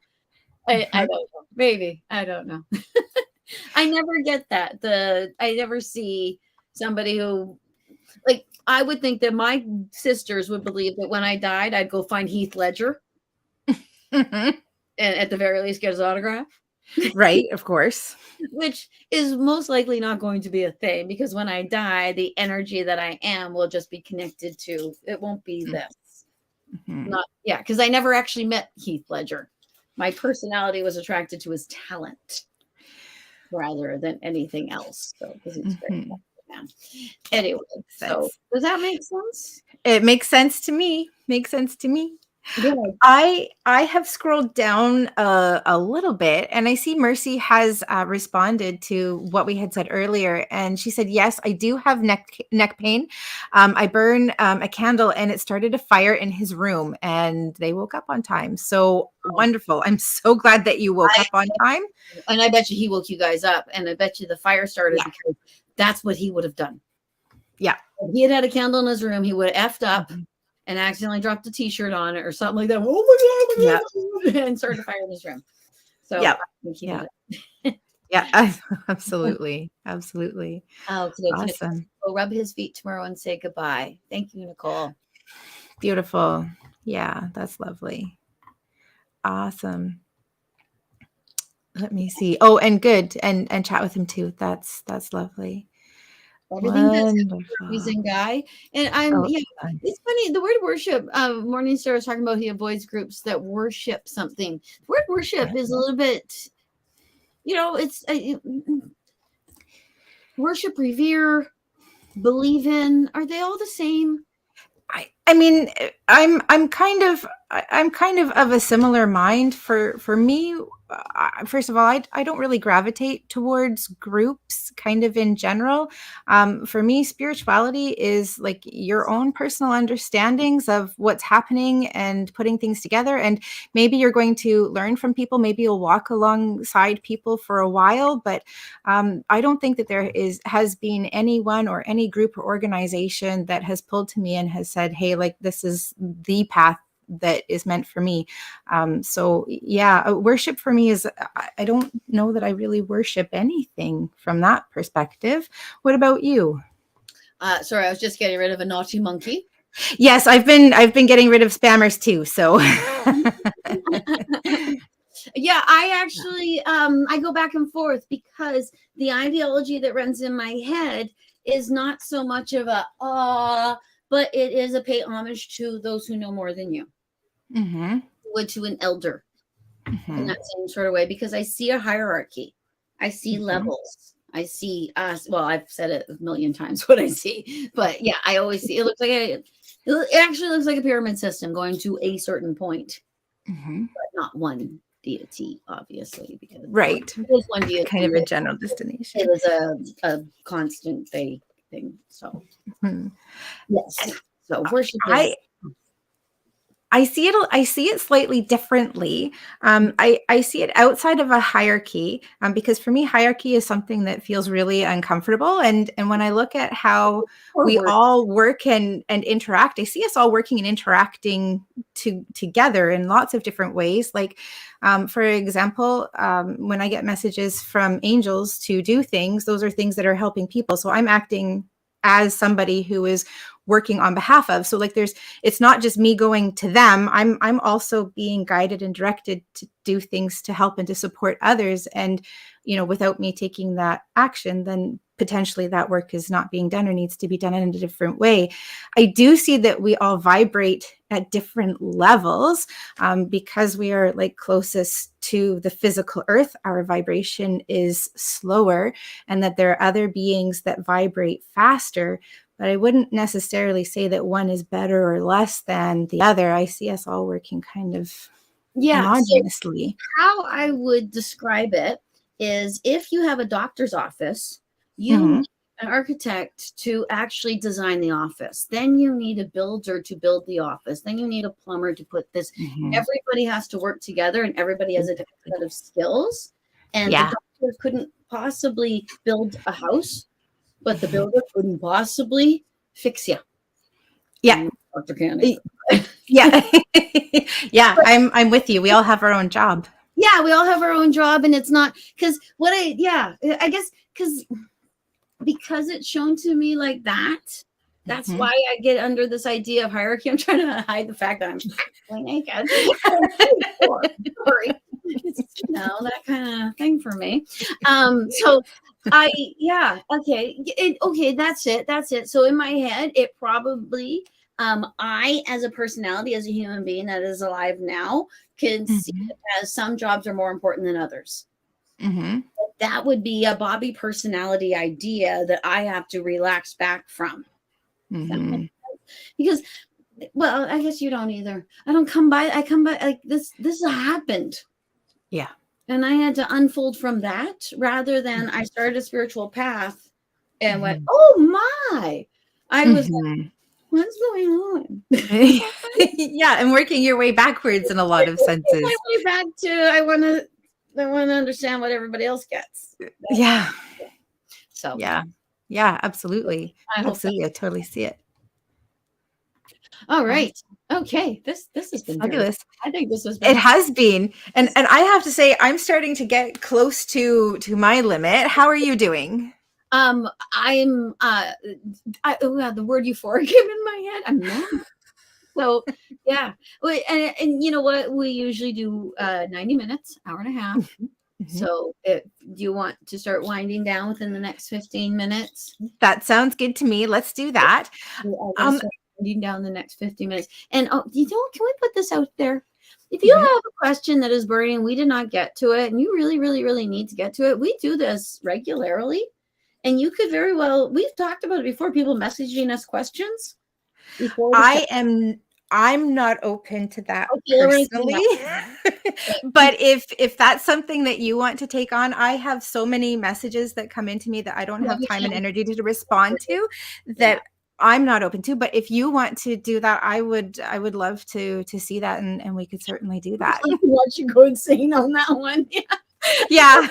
I don't know. Maybe. I don't know. I never get that. I never see somebody who, like, I would think that my sisters would believe that when I died, I'd go find Heath Ledger. And at the very least get his autograph. Right, of course. Which is most likely not going to be a thing, because when I die, the energy that I am will just be connected to, it won't be this. Because I never actually met Heath Ledger. My personality was attracted to his talent rather than anything else. So, because he's very man. Anyway, so does that make sense? It makes sense to me. Yeah. I have scrolled down a little bit, and I see Mercy has responded to what we had said earlier, and she said, yes, I do have neck pain. I burn a candle, and it started a fire in his room, and they woke up on time. So wonderful. I'm so glad that you woke up on time. And I bet you he woke you guys up, and I bet you the fire started because that's what he would have done. Yeah. If he had a candle in his room, he would have effed up and accidentally dropped a t-shirt on it or something like that. Oh my God, and started a fire in his room. So absolutely. Oh, awesome. We'll rub his feet tomorrow and say goodbye. Thank you, Nicole. Beautiful. Yeah, that's lovely. Awesome. Let me see. Oh, and good. And chat with him too. That's lovely. Everything that's Wonderful. amazing guy. And Oh, yeah, fun. it's funny. The word worship, Morningstar was talking about he avoids groups that worship something. The word worship is a little bit, it's worship, revere, believe in. Are they all the same? I mean, I'm kind of of a similar mind. For me, first of all, I don't really gravitate towards groups kind of in general. For me, spirituality is like your own personal understandings of what's happening and putting things together. And maybe you're going to learn from people. Maybe you'll walk alongside people for a while, but I don't think that has been anyone or any group or organization that has pulled to me and has said, hey, like this is the path that is meant for me. So yeah, worship for me is, I don't know that I really worship anything from that perspective. What about you? Sorry, I was just getting rid of a naughty monkey. Yes, I've been getting rid of spammers too. So yeah, I actually I go back and forth because the ideology that runs in my head is not so much of a but it is a pay homage to those who know more than you. Would to an elder in that same sort of way, because I see a hierarchy. I see levels. I see well, I've said it a million times what I see, but yeah, I always see it actually looks like a pyramid system going to a certain point, but not one deity, obviously, because right, there's one deity, kind of a general destination. It was a constant thing. So yes, so worship is. I see it slightly differently. I see it outside of a hierarchy, because for me, hierarchy is something that feels really uncomfortable. And when I look at how we all work and interact, I see us all working and interacting together in lots of different ways. Like, for example, when I get messages from angels to do things, those are things that are helping people. So I'm acting as somebody who is working on behalf of. So like it's not just me going to them. I'm also being guided and directed to do things to help and to support others. And, without me taking that action, then potentially that work is not being done or needs to be done in a different way. I do see that we all vibrate at different levels, because we are like closest to the physical earth. Our vibration is slower, and that there are other beings that vibrate faster. But I wouldn't necessarily say that one is better or less than the other. I see us all working kind of homogenously. So how I would describe it is, if you have a doctor's office, you need an architect to actually design the office. Then you need a builder to build the office. Then you need a plumber to put this. Everybody has to work together, and everybody has a different set of skills. And the doctor couldn't possibly build a house, but the builder couldn't possibly fix you. Yeah. Dr. Candy. Yeah. Yeah, I'm with you. We all have our own job. Yeah, we all have our own job, and it's not because I guess because it's shown to me like that. That's why I get under this idea of hierarchy. I'm trying to hide the fact that I'm actually naked. Sorry. It's, that kind of thing for me. So okay, that's it. So in my head, it probably, I, as a personality, as a human being that is alive now, can see it as some jobs are more important than others. That would be a Bobbi personality idea that I have to relax back from. Because, well, I guess you don't either. I come by like this happened. Yeah. And I had to unfold from that, rather than I started a spiritual path and went, oh my, I was like, what's going on? Yeah, and working your way backwards in a lot of senses. My way back to I want to understand what everybody else gets. Yeah. So yeah, absolutely. I totally see it. All right. Okay. This has been fabulous. I think this has been. It has been, and I have to say, I'm starting to get close to my limit. How are you doing? I'm the word euphoric came in my head. I'm not. So yeah. And you know what? We usually do 90 minutes, hour and a half. So do you want to start winding down within the next 15 minutes? That sounds good to me. Let's do that. I'm gonna start winding down the next 50 minutes. And can we put this out there? If you have a question that is burning, we did not get to it, and you really, really, really need to get to it, we do this regularly. And you could very well, we've talked about it before, people messaging us questions before I'm not open to that okay, personally. But if that's something that you want to take on, I have so many messages that come into me that I don't have time and energy to respond to that I'm not open to. But if you want to do that, I would love to see that, and we could certainly do that. I watch you go insane on that one. Yeah.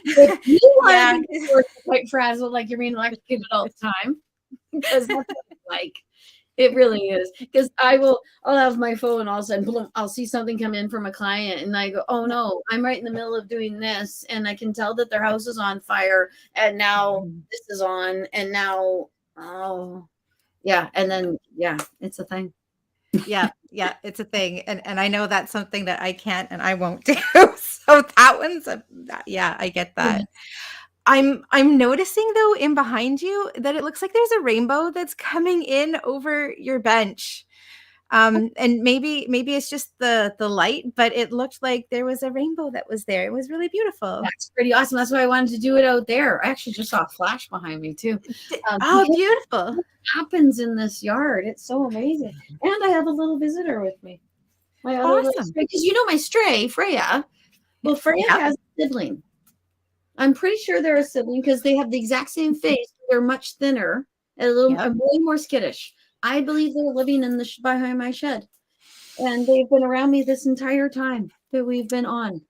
If you want to work quite frazzled, like you're being electrocuted all the time, because that's what it's like. It really is. Because I'll have my phone, all of a sudden, boom, I'll see something come in from a client, and I go, oh no, I'm right in the middle of doing this, and I can tell that their house is on fire, and now this is on, and now, oh, yeah, and then, yeah, it's a thing. Yeah, it's a thing. And I know that's something that I can't and I won't do. So that one's I get that. I'm noticing though in behind you that it looks like there's a rainbow that's coming in over your bench. And maybe it's just the light, but it looked like there was a rainbow that was there. It was really beautiful. That's pretty awesome. That's why I wanted to do it out there. I actually just saw a flash behind me too. Oh, beautiful. What happens in this yard? It's so amazing. And I have a little visitor with me. My other little stray, because you know my stray, Freya. Well, Freya has a sibling. I'm pretty sure they're a sibling because they have the exact same face. They're much thinner and way more skittish. I believe they're living in behind my shed, and they've been around me this entire time that we've been on.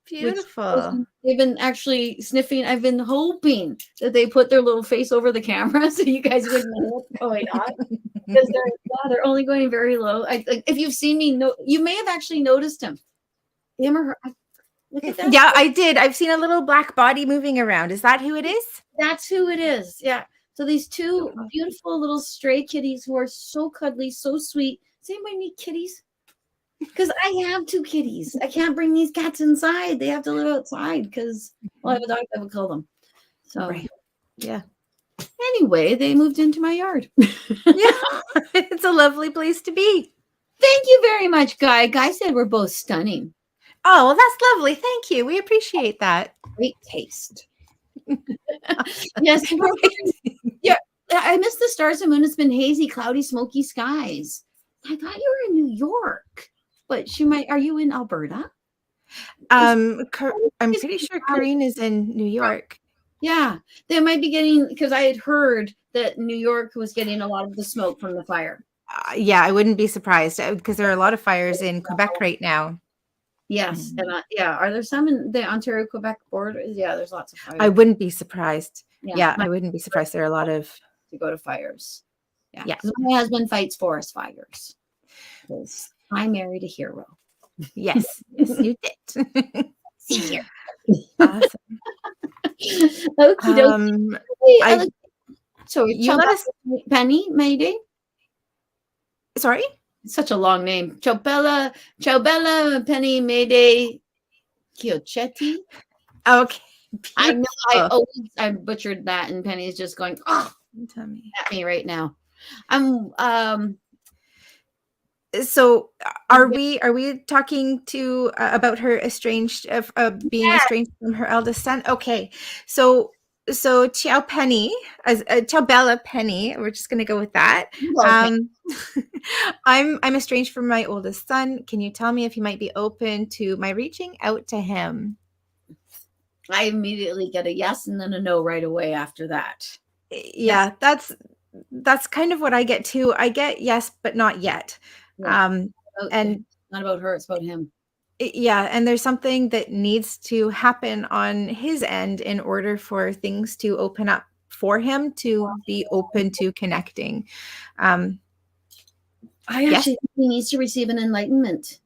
Beautiful. They've been actually sniffing. I've been hoping that they put their little face over the camera so you guys wouldn't know what's going on, because they're only going very low. If you've seen me, you may have actually noticed him. Him or her. Look at that. Yeah, I did. I've seen a little black body moving around. Is that who it is? That's who it is. Yeah. So these two beautiful little stray kitties who are so cuddly, so sweet. Does anybody need kitties? Because I have 2 kitties. I can't bring these cats inside. They have to live outside because I have a dog that would kill them. So yeah. Anyway, they moved into my yard. It's a lovely place to be. Thank you very much, Guy. Guy said we're both stunning. Oh, well, that's lovely. Thank you. We appreciate that. Great taste. Yes. Yeah. I missed the stars and moon. It's been hazy, cloudy, smoky skies. I thought you were in New York, but are you in Alberta? I'm pretty sure Corinne is in New York. Yeah. They might be getting, because I had heard that New York was getting a lot of the smoke from the fire. Yeah, I wouldn't be surprised because there are a lot of fires in Quebec right now. Yes. And are there some in the Ontario-Quebec border? Yeah, there's lots of fires. I wouldn't be surprised. Yeah, I wouldn't be surprised. There are a lot of to go to fires. Yeah. My husband fights forest fires because I married a hero. Yes, you did. See here. Awesome. So you let us Penny Mayday. Sorry? Such a long name. Ciao Bella, Penny Mayday Chiochetti. Okay. I know I butchered that, and Penny's just going at me right now. So are we talking to about her estranged being estranged from her eldest son? Okay. So Ciao Penny, Ciao Bella Penny. We're just gonna go with that. Okay. I'm estranged from my oldest son. Can you tell me if you might be open to my reaching out to him? I immediately get a yes and then a no right away after that. Yeah, that's kind of what I get too. I get yes, but not yet. And not about her, it's about him. Yeah, and there's something that needs to happen on his end in order for things to open up for him to be open to connecting. I actually think he needs to receive an enlightenment.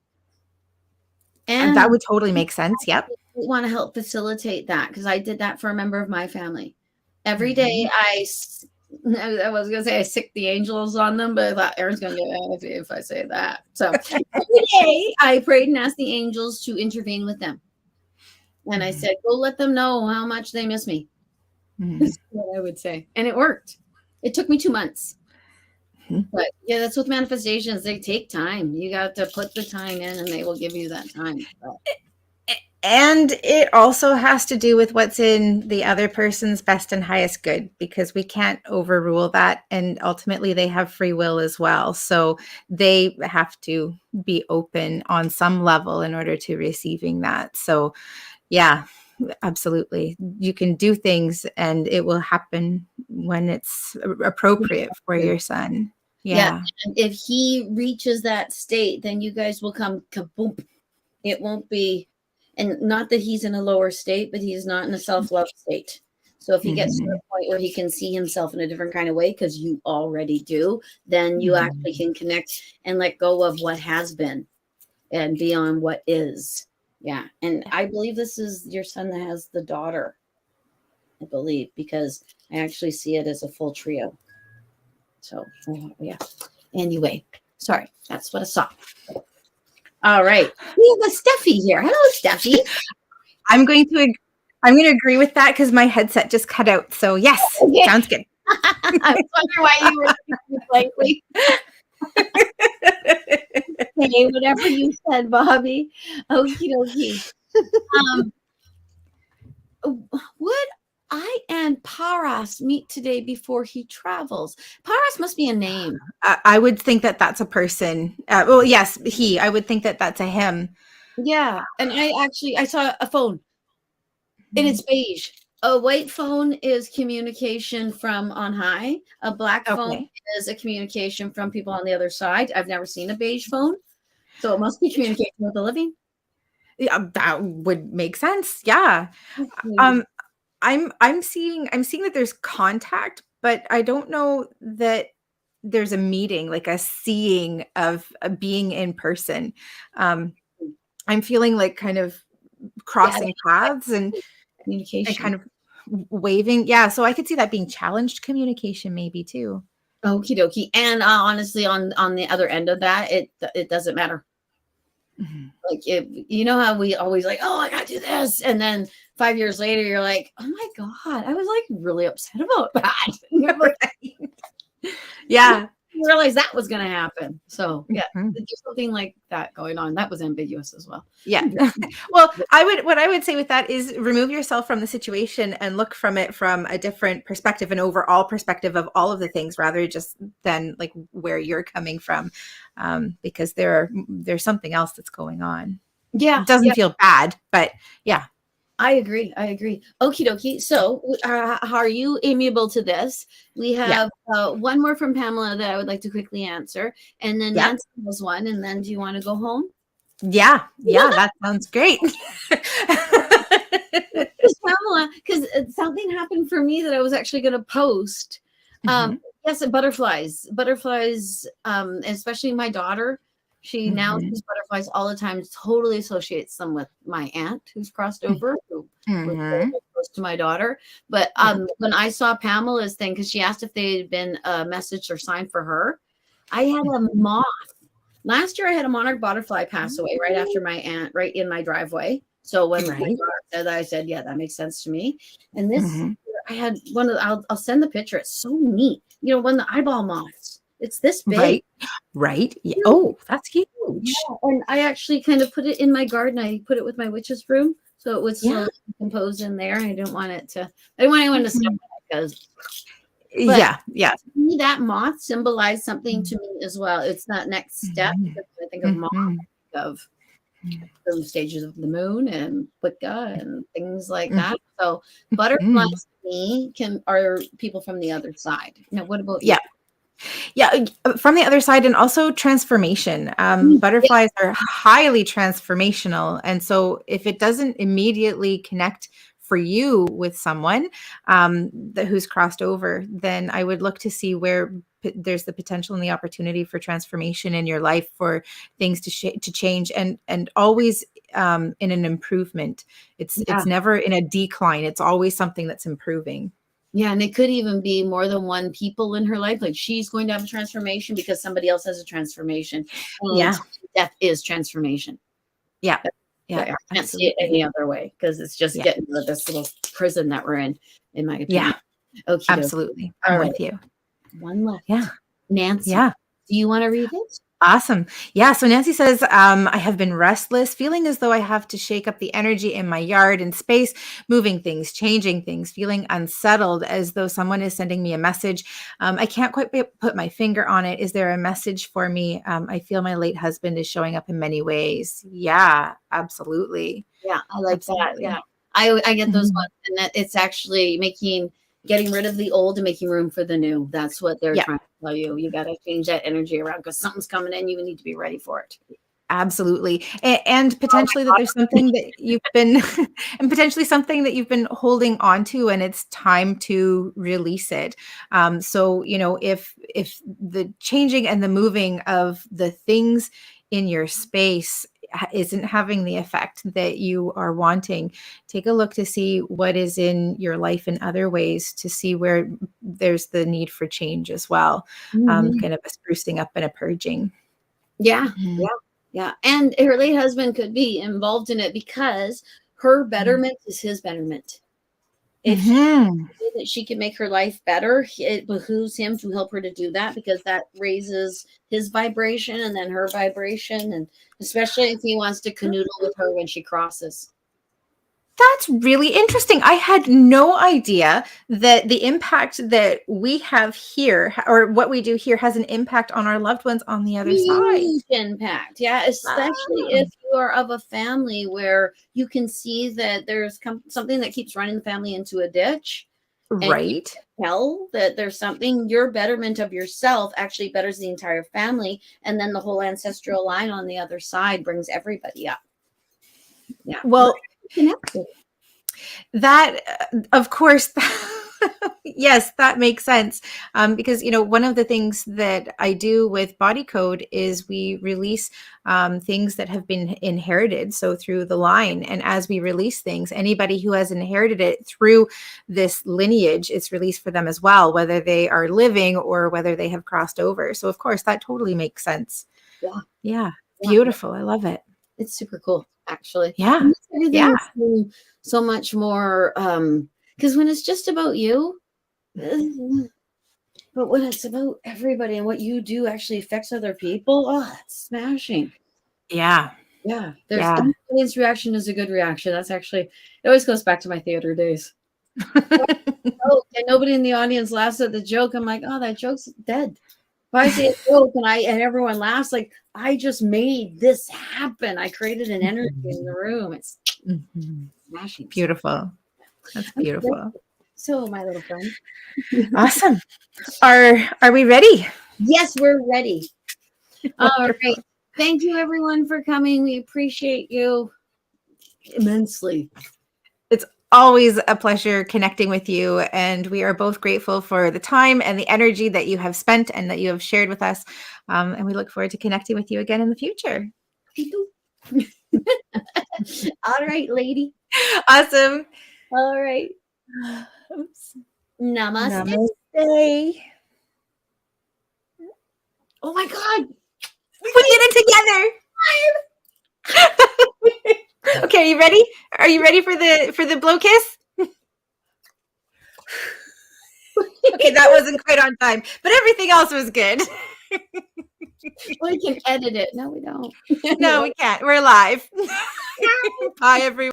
And that would totally make sense. Yep. I want to help facilitate that because I did that for a member of my family. Every day I I was gonna say I sick the angels on them, but I thought Erin's gonna get mad if I say that. So every day I prayed and asked the angels to intervene with them. And I said, go let them know how much they miss me. That's what I would say. And it worked. It took me 2 months. But yeah, that's with manifestations. They take time. You got to put the time in and they will give you that time. And it also has to do with what's in the other person's best and highest good, because we can't overrule that. And ultimately they have free will as well. So they have to be open on some level in order to receiving that. So yeah, absolutely. You can do things and it will happen when it's appropriate for your son. Yeah. And if he reaches that state, then you guys will come kaboom. It won't be, and not that he's in a lower state, but he's not in a self-love state. So if he gets to the point where he can see himself in a different kind of way, because you already do, then you actually can connect and let go of what has been and be on what is. Yeah. And I believe this is your son that has the daughter, I believe, because I actually see it as a full trio. So yeah. Anyway, sorry. That's what I saw. All right. We have a Steffi here. Hello, Steffi. I'm going to agree with that because my headset just cut out. So yes, sounds good. I was wondering why you were lately. Hey, whatever you said, Bobbi. Okie dokie. Would I and Paras meet today before he travels? Paras must be a name. I would think that that's a person. Well, yes, he. I would think that that's a him. Yeah, and I saw a phone, and it's beige. A white phone is communication from on high. A black phone is a communication from people on the other side. I've never seen a beige phone, so it must be communication with the living. Yeah, that would make sense. Yeah. I'm seeing that there's contact, but I don't know that there's a meeting, like a seeing of being in person. I'm feeling like kind of crossing paths and communication and kind of waving. Yeah. So I could see that being challenged communication maybe too. Okie dokie. And honestly, on the other end of that, it doesn't matter. Like, you know how we always like, oh, I gotta do this, and then 5 years later you're like, oh my god, I was like really upset about that. Yeah, you realize that was gonna happen. So yeah, there's something like that going on. That was ambiguous as well. Yeah. Well, what I would say with that is remove yourself from the situation and look from it from a different perspective, an overall perspective of all of the things, rather just than like where you're coming from, because there's something else that's going on. Yeah, it doesn't feel bad, but yeah. I agree. Okie dokie. So are you amiable to this? We have one more from Pamela that I would like to quickly answer. And then Nancy has one. And then do you want to go home? Yeah. That sounds great. Pamela, because something happened for me that I was actually going to post. Yes, butterflies, especially my daughter. She now sees butterflies all the time, totally associates them with my aunt who's crossed over, who was very close to my daughter. But when I saw Pamela's thing, because she asked if they had been a message or sign for her, I had a moth. Last year I had a monarch butterfly pass away right after my aunt, right in my driveway. So when my daughter said that, I said, yeah, that makes sense to me. And this year I had one of the, I'll send the picture. It's so neat. You know, one of the eyeball moths. It's this big. Right. Yeah. Oh, that's huge. Yeah. And I actually kind of put it in my garden. I put it with my witch's broom, so it would slowly decompose in there. I didn't want anyone to step on it, because to me, that moth symbolized something to me as well. It's that next step. Because I think of moth, of the stages of the moon and Wicca and things like that. So butterflies to me are people from the other side. Now, what about you? Yeah, from the other side, and also transformation. Butterflies are highly transformational. And so if it doesn't immediately connect for you with someone who's crossed over, then I would look to see where there's the potential and the opportunity for transformation in your life, for things to change, and always in an improvement. It's never in a decline. It's always something that's improving. Yeah, and it could even be more than one people in her life. Like she's going to have a transformation because somebody else has a transformation. And Yeah. death is transformation. Yeah. Yeah. I can't see it Absolutely. any other way because it's just Yeah. getting rid of this little prison that we're in my Yeah. opinion. Okay, Absolutely. all I'm right. with you. One left. Yeah. Nancy, Yeah. do you want to read it? Awesome. Yeah. So Nancy says, I have been restless, feeling as though I have to shake up the energy in my yard and space, moving things, changing things, feeling unsettled as though someone is sending me a message. I can't quite put my finger on it. Is there a message for me? I feel my late husband is showing up in many ways. Yeah, absolutely. Yeah, I like that. Absolutely. Yeah. I get those Mhm. ones, and that it's actually getting rid of the old and making room for the new. That's what they're Yeah. trying to tell you. You got to change that energy around because something's coming in. You need to be ready for it. Absolutely. And Oh potentially that my there's something that you've been and potentially something that you've been holding on to and it's time to release it. So, if the changing and the moving of the things in your space isn't having the effect that you are wanting, take a look to see what is in your life in other ways to see where there's the need for change as well. Mhm. Kind of a sprucing up and a purging. Yeah, Mhm. yeah, yeah. And her late husband could be involved in it because her betterment is his betterment. If she Mhm. feel that she can make her life better, it behooves him to help her to do that because that raises his vibration and then her vibration, and especially if he wants to canoodle with her when she crosses. That's really interesting. I had no idea that the impact that we have here or what we do here has an impact on our loved ones on the other side. Huge impact, yeah, especially Ah, if you are of a family where you can see that there's something that keeps running the family into a ditch, and you right? can tell that there's something, your betterment of yourself actually betters the entire family, and then the whole ancestral line on the other side brings everybody up. Yeah, we're Well, connected. that, of course, yes, that makes sense. Because, one of the things that I do with Body Code is we release things that have been inherited. So through the line. And as we release things, anybody who has inherited it through this lineage, it's released for them as well, whether they are living or whether they have crossed over. So, of course, that totally makes sense. Yeah, Yeah. yeah, Beautiful. I love it. it's super cool, actually. It Yeah. makes Yeah. everything seem so much more, because when it's just about you, but when it's about everybody and what you do actually affects other people, oh, that's smashing. Yeah. Yeah, there's Yeah. an audience reaction is a good reaction. That's actually, it always goes back to my theater days. Oh, and nobody in the audience laughs at the joke. I'm like, oh, that joke's dead. If I say a joke and everyone laughs, like I just made this happen. I created an energy in the room. It's Mhm. smashing. Beautiful. That's I'm beautiful. grateful. So, my little friend. Awesome. Are we ready? Yes, we're ready. All Wonderful. right. Thank you, everyone, for coming. We appreciate you immensely. It's always a pleasure connecting with you, and we are both grateful for the time and the energy that you have spent and that you have shared with us. And we look forward to connecting with you again in the future. All right, lady. Awesome. All right. Oops. Namaste. Namaste. Oh my God. We did it together. Okay, are you ready? Are you ready for the blow kiss? Okay, that wasn't quite on time, but everything else was good. We can edit it. No, we don't. No, we can't. We're live. Bye, everyone.